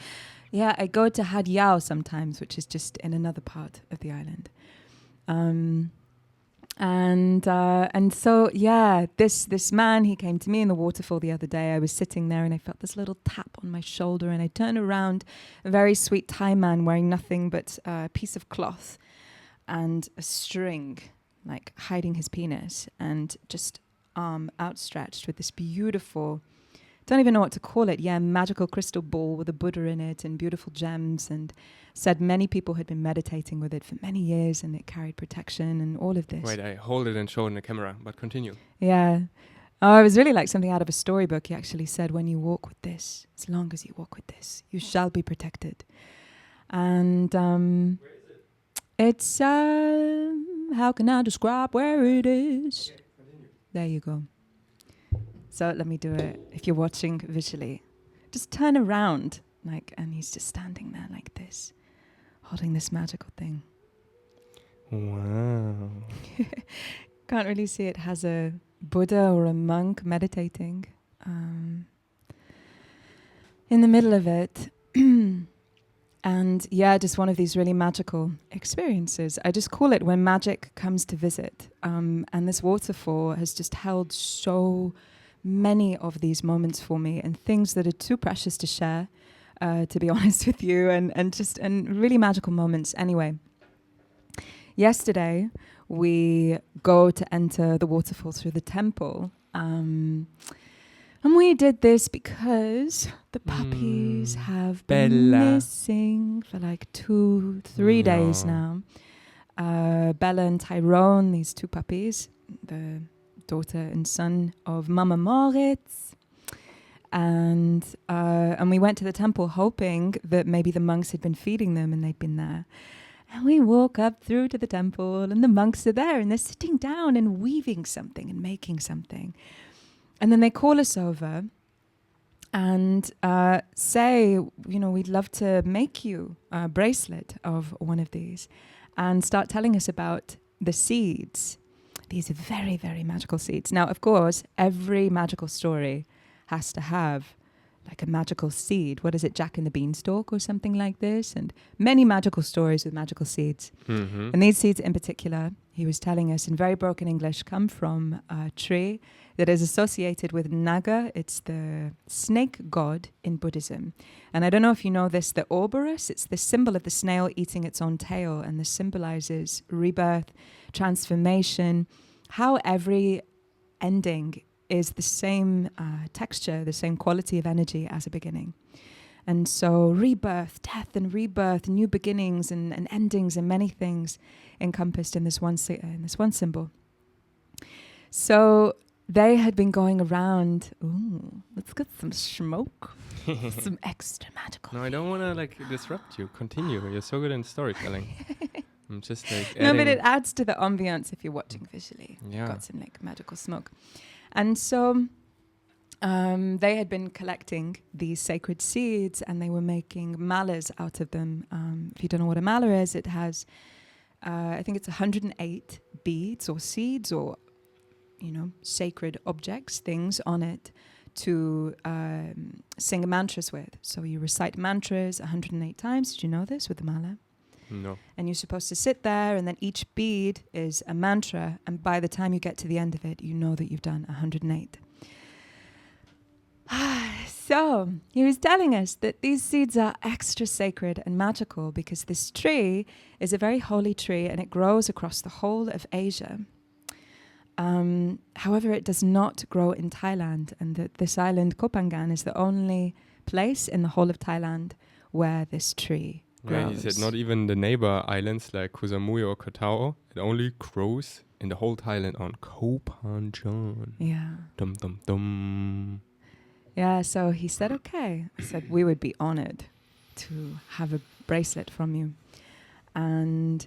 yeah, I go to Had Yao sometimes, which is just in another part of the island. And so this man, he came to me in the waterfall the other day. I was sitting there and I felt this little tap on my shoulder, and I turned around, a very sweet Thai man wearing nothing but a piece of cloth and a string, like hiding his penis, and just arm outstretched with this beautiful, don't even know what to call it, magical crystal ball with a Buddha in it and beautiful gems, and said many people had been meditating with it for many years and it carried protection and all of this. Wait, I hold it and show it in the camera, but continue. Yeah. Oh, it was really like something out of a storybook. He actually said, when you walk with this, as long as you walk with this, you shall be protected. And where is it? It's, how can I describe where it is? Okay, continue. There you go. So let me do it. If you're watching visually, just turn around, and he's just standing there like this, holding this magical thing. Wow. Can't really see it has a Buddha or a monk meditating in the middle of it. And just one of these really magical experiences. I just call it when magic comes to visit. And this waterfall has just held so many of these moments for me, and things that are too precious to share, to be honest with you, and really magical moments. Anyway, yesterday we go to enter the waterfall through the temple. And we did this because the puppies have been missing for like 2-3 days now. Bella and Tyrone, these two puppies, the daughter and son of Mama Moritz. And we went to the temple hoping that maybe the monks had been feeding them and they'd been there. And we walk up through to the temple and the monks are there and they're sitting down and weaving something and making something. And then they call us over and say, we'd love to make you a bracelet of one of these, and start telling us about the seeds. These are very, very magical seeds. Now, of course, every magical story has to have like a magical seed. What is it, Jack and the Beanstalk or something like this? And many magical stories with magical seeds. Mm-hmm. And these seeds in particular, he was telling us in very broken English, come from a tree that is associated with Naga. It's the snake god in Buddhism. And I don't know if you know this, the Ouroboros, it's the symbol of the snail eating its own tail, and this symbolizes rebirth, transformation, how every ending is the same texture, the same quality of energy as a beginning. And so rebirth, death and rebirth, new beginnings and endings and many things encompassed in this one symbol. So they had been going around, ooh, let's get some smoke, some extra magical. No, I don't want to like disrupt you. Continue. You're so good in storytelling. I'm just like No, but it adds to the ambience if you're watching visually. Yeah. Got some like magical smoke. And so they had been collecting these sacred seeds and they were making malas out of them. If you don't know what a mala is, it has, I think it's 108 beads or seeds or, sacred objects, things on it to sing mantras with. So you recite mantras 108 times. Did you know this with the mala? No. And you're supposed to sit there, and then each bead is a mantra, and by the time you get to the end of it, you know that you've done 108. So he was telling us that these seeds are extra sacred and magical because this tree is a very holy tree and it grows across the whole of Asia. However, it does not grow in Thailand, and that this island, Koh Phangan, is the only place in the whole of Thailand where this tree grows. Yeah, he said not even the neighbor islands like Koh Samui or Koh Tao. It only grows in the whole Thailand on Koh Phangan. Yeah. Dum dum dum. Yeah, so he said, okay. I said, we would be honored to have a bracelet from you. And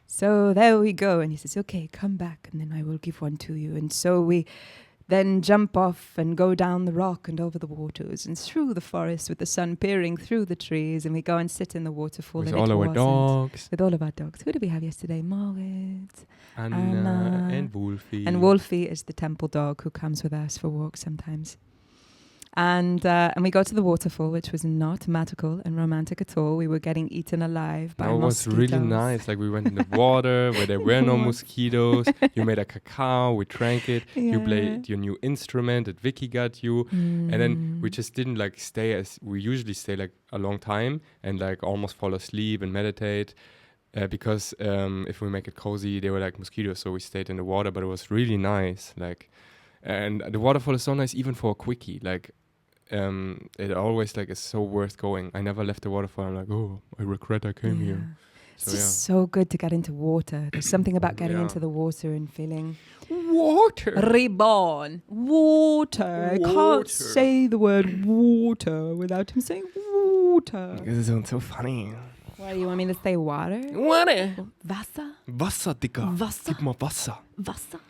so there we go. And he says, okay, come back and then I will give one to you. And so we then jump off and go down the rock and over the waters and through the forest with the sun peering through the trees. And we go and sit in the waterfall. With all our dogs. With all of our dogs. Who did we have yesterday? Moritz, Anna, and Wolfie. And Wolfie is the temple dog who comes with us for walks sometimes. And we go to the waterfall, which was not magical and romantic at all. We were getting eaten alive by mosquitoes. It was really nice. Like we went in the water where there were no mosquitoes. You made a cacao. We drank it. Yeah. You played your new instrument that Vicky got you. And then we just didn't like stay as we usually stay like a long time and like almost fall asleep and meditate. Because if we make it cozy, they were like mosquitoes. So we stayed in the water, but it was really nice. Like, and the waterfall is so nice even for a quickie. Like, it always like is so worth going. I never left the waterfall. I'm like, oh, I regret I came here. It's just so good to get into water. There's something about getting into the water and feeling water reborn. Water. I can't say the word water without him saying water. This is so funny. Why, you want me to say water? Water. Wasser. Wasser, Dicker. Wasser. Gib mal Wasser. Wasser.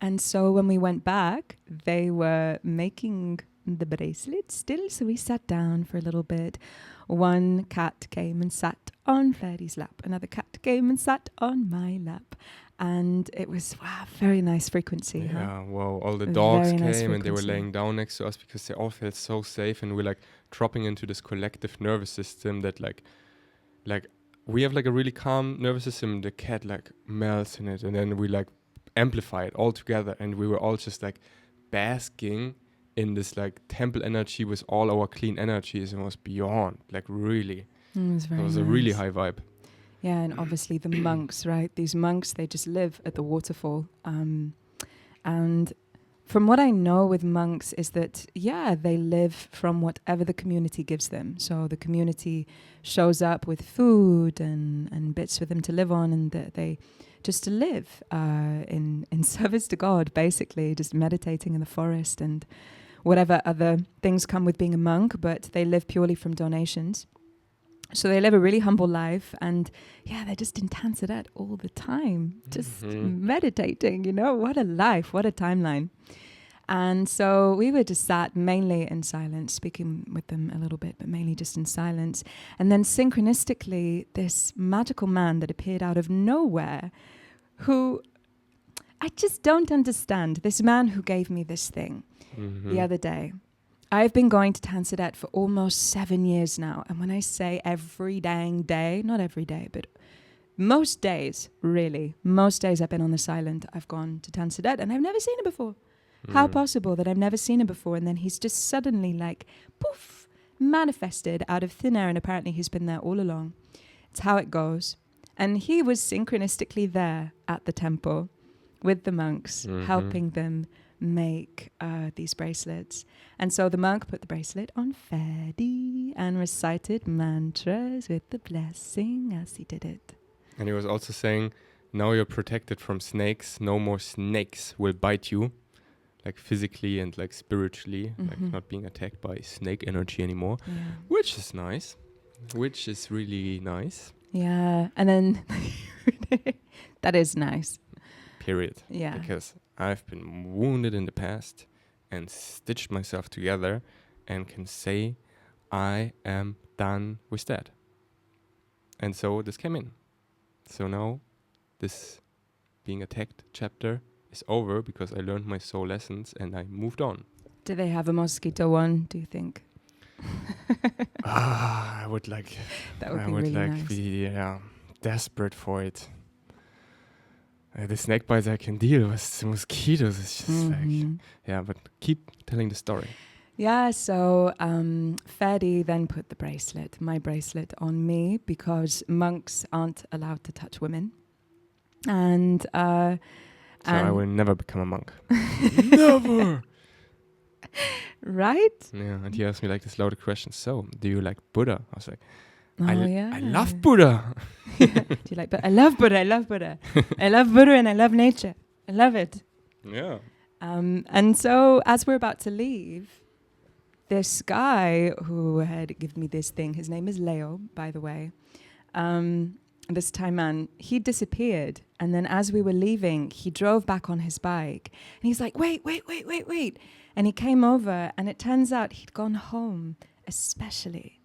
And so when we went back, they were making the bracelet still. So we sat down for a little bit. One cat came and sat on Fairy's lap. Another cat came and sat on my lap. And it was, wow, very nice frequency. Yeah, huh? wow. All the dogs Very nice came and they were frequency. laying down next to us because they all felt so safe. And we're like dropping into this collective nervous system that like we have like a really calm nervous system. The cat like melts in it. And then we like amplify it all together, and we were all just like basking in this like temple energy with all our clean energies, and it was beyond like really It was a really high vibe. Yeah, and obviously the monks, right? These monks, they just live at the waterfall. And from what I know with monks is that, yeah, they live from whatever the community gives them. So the community shows up with food and bits for them to live on, and they just to live in service to God, basically, just meditating in the forest and whatever other things come with being a monk, but they live purely from donations. So they live a really humble life, and yeah, they're just in Tanzania all the time, just meditating, what a life, what a timeline. And so we were just sat mainly in silence, speaking with them a little bit, but mainly just in silence. And then synchronistically, this magical man that appeared out of nowhere, who I just don't understand, this man who gave me this thing the other day. I've been going to Tanzania for almost 7 years now. And when I say every dang day, not every day, but most days I've been on this island, I've gone to Tansadet and I've never seen him before. How possible that I've never seen him before? And then he's just suddenly like, poof, manifested out of thin air. And apparently he's been there all along. It's how it goes. And he was synchronistically there at the temple with the monks, helping them make these bracelets. And so the monk put the bracelet on Faye and recited mantras with the blessing as he did it. And he was also saying, now you're protected from snakes. No more snakes will bite you, like physically and like spiritually, like not being attacked by snake energy anymore, which is nice, which is really nice. Yeah. And then that is nice. Period. Yeah. Because I've been wounded in the past and stitched myself together and can say I am done with that. And so this came in. So now this being attacked chapter is over because I learned my soul lessons and I moved on. Do they have a mosquito one, do you think? I would like That would I be would really like nice. be desperate for it. The snake bites I can deal with, the mosquitoes is just like, but keep telling the story. Yeah, so Faye then put my bracelet on me because monks aren't allowed to touch women. And So I will never become a monk. Never! Right? Yeah, and he asked me like this loaded question. So, do you like Buddha? I was like, Oh, I love Buddha. Do you like? But I love Buddha. I love Buddha. I love Buddha and I love nature. I love it. Yeah. And so as we're about to leave, this guy who had given me this thing, his name is Leo, by the way. This Thai man, he disappeared. And then as we were leaving, he drove back on his bike. And he's like, wait. And he came over, and it turns out he'd gone home, especially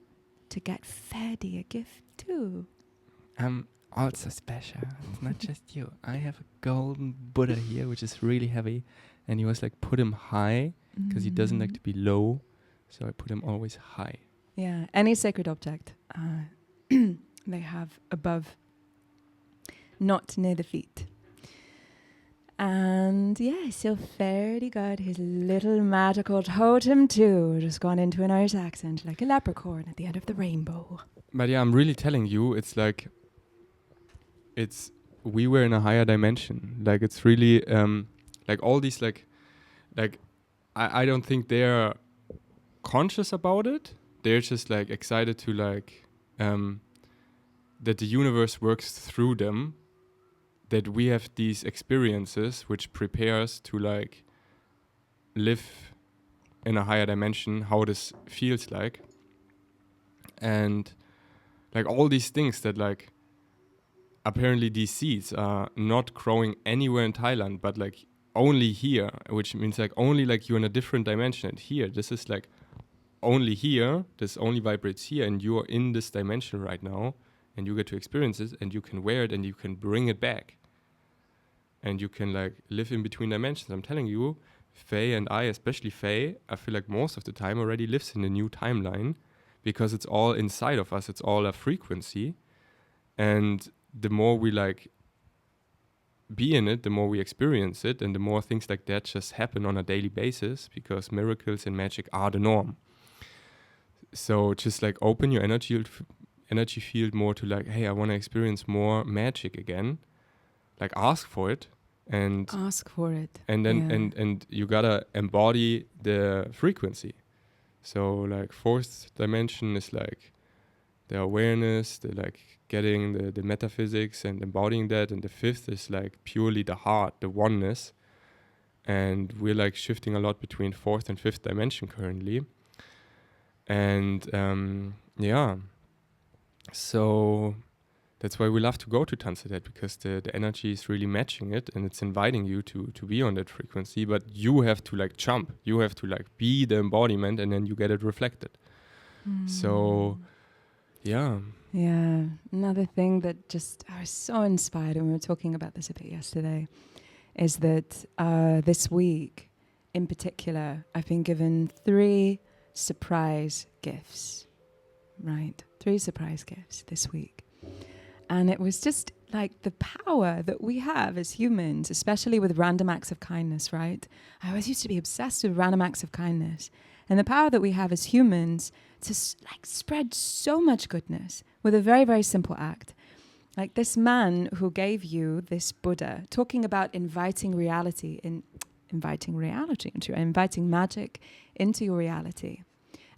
to get Faye a gift too. I'm also special. It's not just you. I have a golden Buddha here, which is really heavy. And he was like, put him high, because he doesn't like to be low. So I put him always high. Yeah, any sacred object they have above, not near the feet. And yeah, so Faye got his little magical totem too, just gone into an Irish accent like a leprechaun at the end of the rainbow. But yeah, I'm really telling you, it's like, we were in a higher dimension. Like it's really, like all these like I don't think they're conscious about it. They're just like excited to like, that the universe works through them, that we have these experiences which prepare us to like live in a higher dimension, how this feels like. And like all these things that like, apparently these seeds are not growing anywhere in Thailand, but like only here, which means like only like you're in a different dimension. And here, this is like only here, this only vibrates here, and you're in this dimension right now, and you get to experience it, and you can wear it, and you can bring it back. And you can like live in between dimensions. I'm telling you, Faye and I, especially Faye, I feel like most of the time already lives in a new timeline because it's all inside of us. It's all a frequency. And the more we like be in it, the more we experience it, and the more things like that just happen on a daily basis because miracles and magic are the norm. So just like open your energy field more to like, hey, I want to experience more magic again. Like ask for it and then and you gotta embody the frequency. So like fourth dimension is like the awareness, the like getting the metaphysics and embodying that, and the fifth is like purely the heart, the oneness. And we're like shifting a lot between fourth and fifth dimension currently. And so that's why we love to go to Tansadet, because the energy is really matching it and it's inviting you to be on that frequency, but you have to like jump. You have to like be the embodiment and then you get it reflected. So, yeah. Yeah. Another thing that just, I was so inspired, and we were talking about this a bit yesterday, is that this week in particular, I've been given 3 surprise gifts, right? 3 surprise gifts this week. And it was just like the power that we have as humans, especially with random acts of kindness, right? I always used to be obsessed with random acts of kindness, and the power that we have as humans to like spread so much goodness with a very, very simple act. Like this man who gave you this Buddha, talking about inviting magic into your reality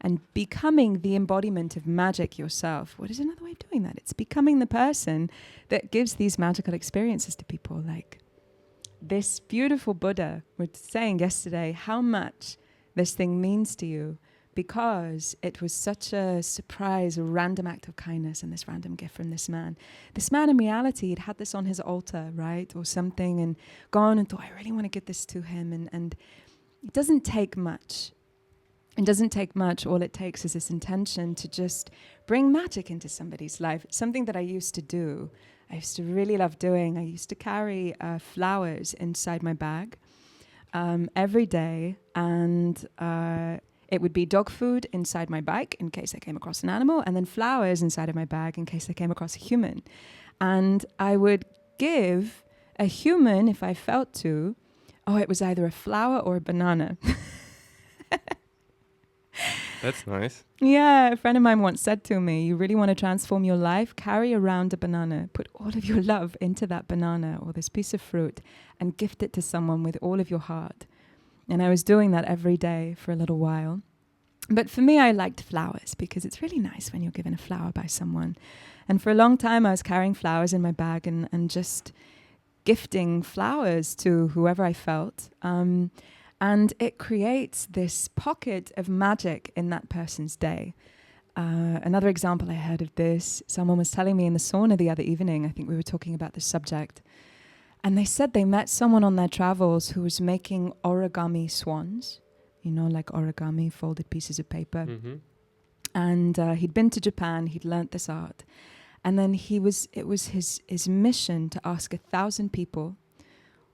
and becoming the embodiment of magic yourself. What is another way of doing that? It's becoming the person that gives these magical experiences to people. Like this beautiful Buddha was saying yesterday how much this thing means to you, because it was such a surprise, a random act of kindness and this random gift from this man. This man in reality had this on his altar, right, or something, and gone and thought, I really want to get this to him. And it doesn't take much. It doesn't take much. All it takes is this intention to just bring magic into somebody's life. It's something that I used to do. I used to really love doing. I used to carry flowers inside my bag every day, and it would be dog food inside my bike in case I came across an animal, and then flowers inside of my bag in case I came across a human. And I would give a human, if I felt to, it was either a flower or a banana. That's nice. Yeah, a friend of mine once said to me, you really want to transform your life? Carry around a banana. Put all of your love into that banana or this piece of fruit and gift it to someone with all of your heart. And I was doing that every day for a little while. But for me, I liked flowers because it's really nice when you're given a flower by someone. And for a long time, I was carrying flowers in my bag and just gifting flowers to whoever I felt. And it creates this pocket of magic in that person's day. Another example I heard of this, someone was telling me in the sauna the other evening, I think we were talking about this subject, and they said they met someone on their travels who was making origami swans, like origami, folded pieces of paper. Mm-hmm. And he'd been to Japan, he'd learnt this art. And then it was his mission to ask 1,000 people,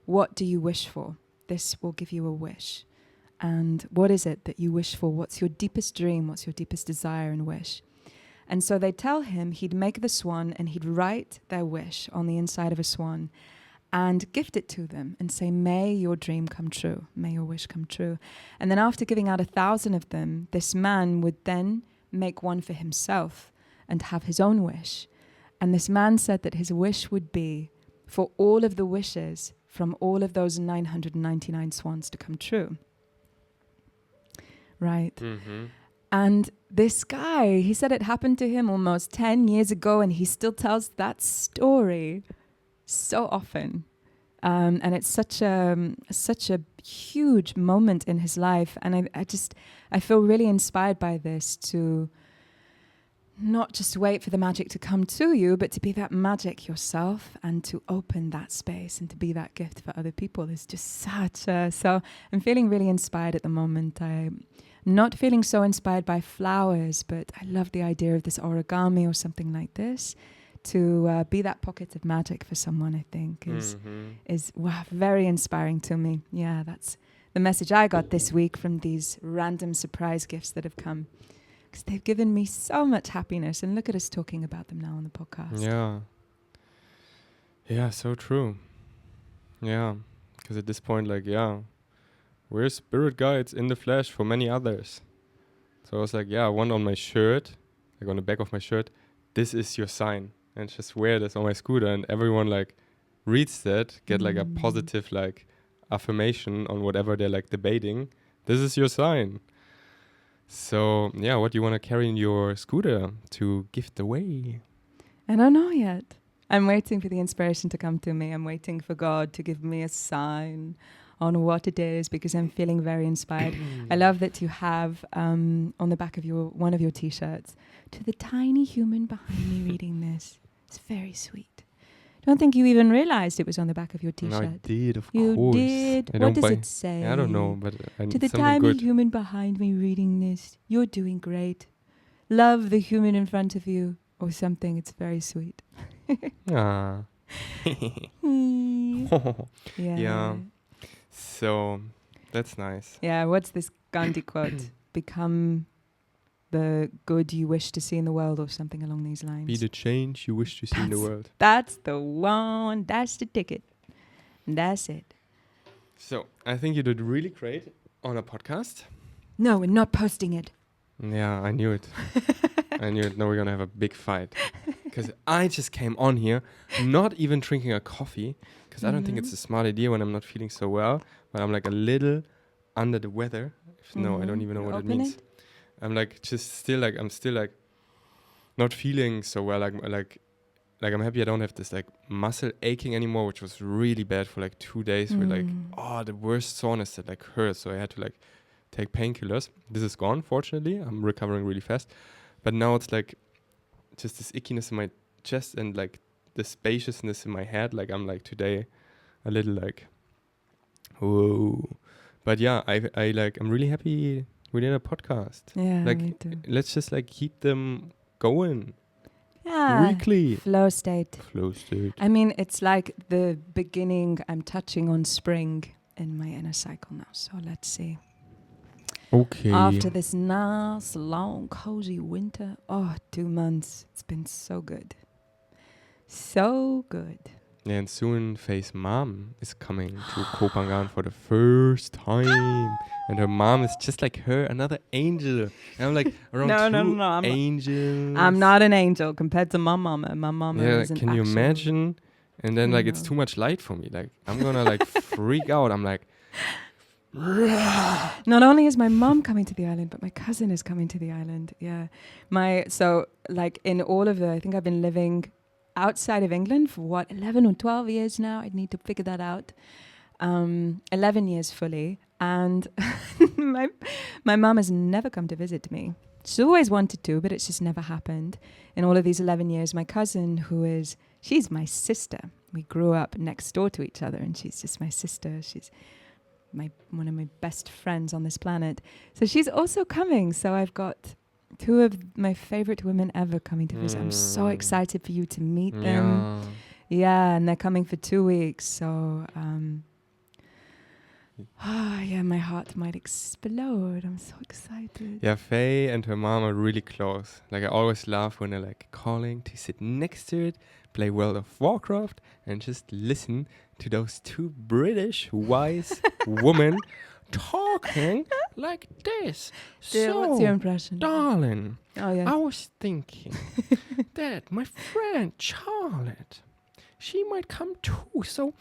what do you wish for? This will give you a wish. And what is it that you wish for? What's your deepest dream? What's your deepest desire and wish? And so they tell him he'd make the swan and he'd write their wish on the inside of a swan and gift it to them and say, may your dream come true. May your wish come true. And then after giving out 1,000 of them, this man would then make one for himself and have his own wish. And this man said that his wish would be for all of the wishes from all of those 999 swans to come true. Right? Mm-hmm. And this guy, he said it happened to him almost 10 years ago, and he still tells that story so often. And it's such a huge moment in his life. And I feel really inspired by this to not just wait for the magic to come to you, but to be that magic yourself and to open that space and to be that gift for other people is just so I'm feeling really inspired at the moment. I'm not feeling so inspired by flowers, but I love the idea of this origami or something like this to be that pocket of magic for someone. I think is very inspiring to me. Yeah, that's the message I got this week from these random surprise gifts that have come. Because they've given me so much happiness, and look at us talking about them now on the podcast. Yeah, so true. Yeah, because at this point, we're spirit guides in the flesh for many others. So I was like, one on my shirt, like on the back of my shirt, this is your sign, and just wear this on my scooter, and everyone reads that, get a positive affirmation on whatever they're debating. This is your sign. So, what do you want to carry in your scooter to gift away? I don't know yet. I'm waiting for the inspiration to come to me. I'm waiting for God to give me a sign on what it is because I'm feeling very inspired. I love that you have on the back of one of your T-shirts, to the tiny human behind me reading this. It's very sweet. I don't think you even realized it was on the back of your T-shirt. No, I did, of you course. You did? What does it say? I don't know, but to the tiny human behind me reading this, you're doing great. Love the human in front of you, or something. It's very sweet. Ah. Yeah. So, that's nice. Yeah, what's this Gandhi quote? Become the good you wish to see in the world or something along these lines. Be the change you wish to see in the world. That's the one. That's the ticket. That's it. So I think you did really great on a podcast. No, we're not posting it. Yeah, I knew it. I knew it. Now we're going to have a big fight. Because I just came on here not even drinking a coffee. Because I don't think it's a smart idea when I'm not feeling so well. But I'm like a little under the weather. No, I don't even know what it means. I'm like just still like, I'm still like not feeling so well. Like I'm happy I don't have this like muscle aching anymore, which was really bad for like 2 days. Where like, the worst soreness that like hurts. So I had to like take painkillers. This is gone, fortunately. I'm recovering really fast. But now it's like just this ickiness in my chest and like the spaciousness in my head. Like I'm like today a little like, whoa. But yeah, I'm really happy we did a podcast. Yeah, like me too. Let's just like keep them going. Yeah. Weekly. Flow state. Flow state. I mean, it's like the beginning. I'm touching on spring in my inner cycle now. So let's see. Okay. After this nice, long, cozy winter. 2 months. It's been so good. So good. Yeah, and soon Faye's mom is coming to Kopangan for the first time. And her mom is just like her, another angel. And I'm like, around No, angels. I'm not an angel compared to my mama. My mama is an can you actual imagine? And then like it's No. too much light for me. Like I'm gonna like freak out. I'm like, Not only is my mom coming to the island, but my cousin is coming to the island. Yeah. So like in all of I think I've been living outside of England for 11 or 12 years now. I'd need to figure that out. 11 years fully. And my mom has never come to visit me. She's always wanted to, but it's just never happened. In all of these 11 years, my cousin, she's my sister. We grew up next door to each other, and she's just my sister. She's one of my best friends on this planet. So she's also coming. So I've got 2 of my favorite women ever coming to visit. I'm so excited for you to meet them. Yeah, and they're coming for 2 weeks. So, my heart might explode. I'm so excited. Yeah, Faye and her mom are really close. Like I always laugh when they're like calling to sit next to it, play World of Warcraft, and just listen to those 2 British wise women talking like this. What's your impression? Darling, Oh, yeah. I was thinking that my friend Charlotte, she might come too. So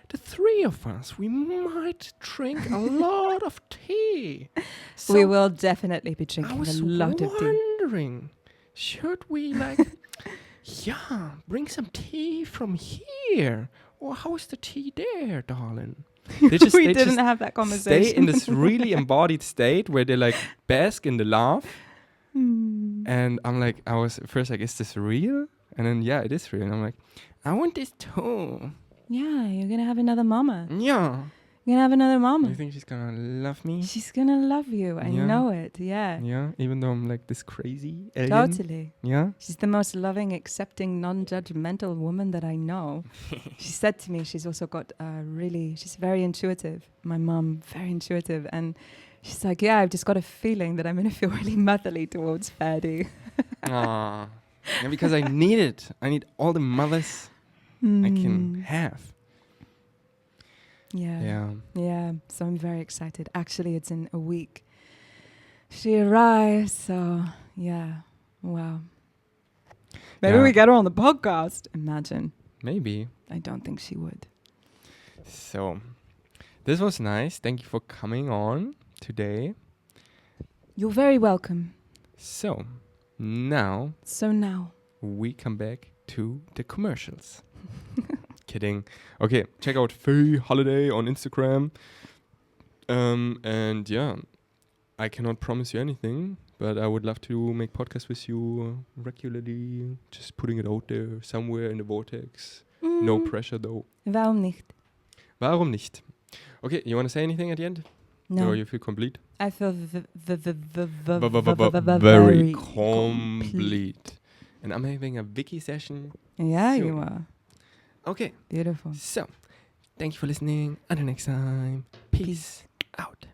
the 3 of us, we might drink a lot of tea. So We will definitely be drinking I was a lot of tea. wondering, should we like, bring some tea from here? Or how's the tea there, darling? They didn't have that conversation. Stay in this really embodied state where they like bask in the laugh. And I'm like, I was first like, is this real? And then, it is real. And I'm like, I want this too. Yeah, you're going to have another mama. Yeah. You're going to have another mama. You think she's gonna love me? She's going to love you. I know it. Yeah. Yeah, even though I'm like this crazy alien. Totally. Yeah. She's the most loving, accepting, non-judgmental woman that I know. She said to me, she's also got she's very intuitive. My mom, very intuitive. And she's like, I've just got a feeling that I'm going to feel really motherly towards Ferdy. Aww. Yeah, because I need it. I need all the mothers I can have. Yeah. So I'm very excited. Actually, it's in a week. She arrives, so wow. Maybe we get her on the podcast. Imagine. Maybe. I don't think she would. So, this was nice. Thank you for coming on today. You're very welcome. So, now we come back to the commercials. Kidding. Okay, check out Faye Holiday on Instagram. And I cannot promise you anything, but I would love to make podcasts with you regularly. Just putting it out there somewhere in the vortex. No pressure though. Warum nicht? Warum nicht? Okay, you want to say anything at the end? No. Or you feel complete? I feel very complete. And I'm having a wiki session. Yeah, soon. you are. Okay. Beautiful. So, thank you for listening. Until next time. Peace out.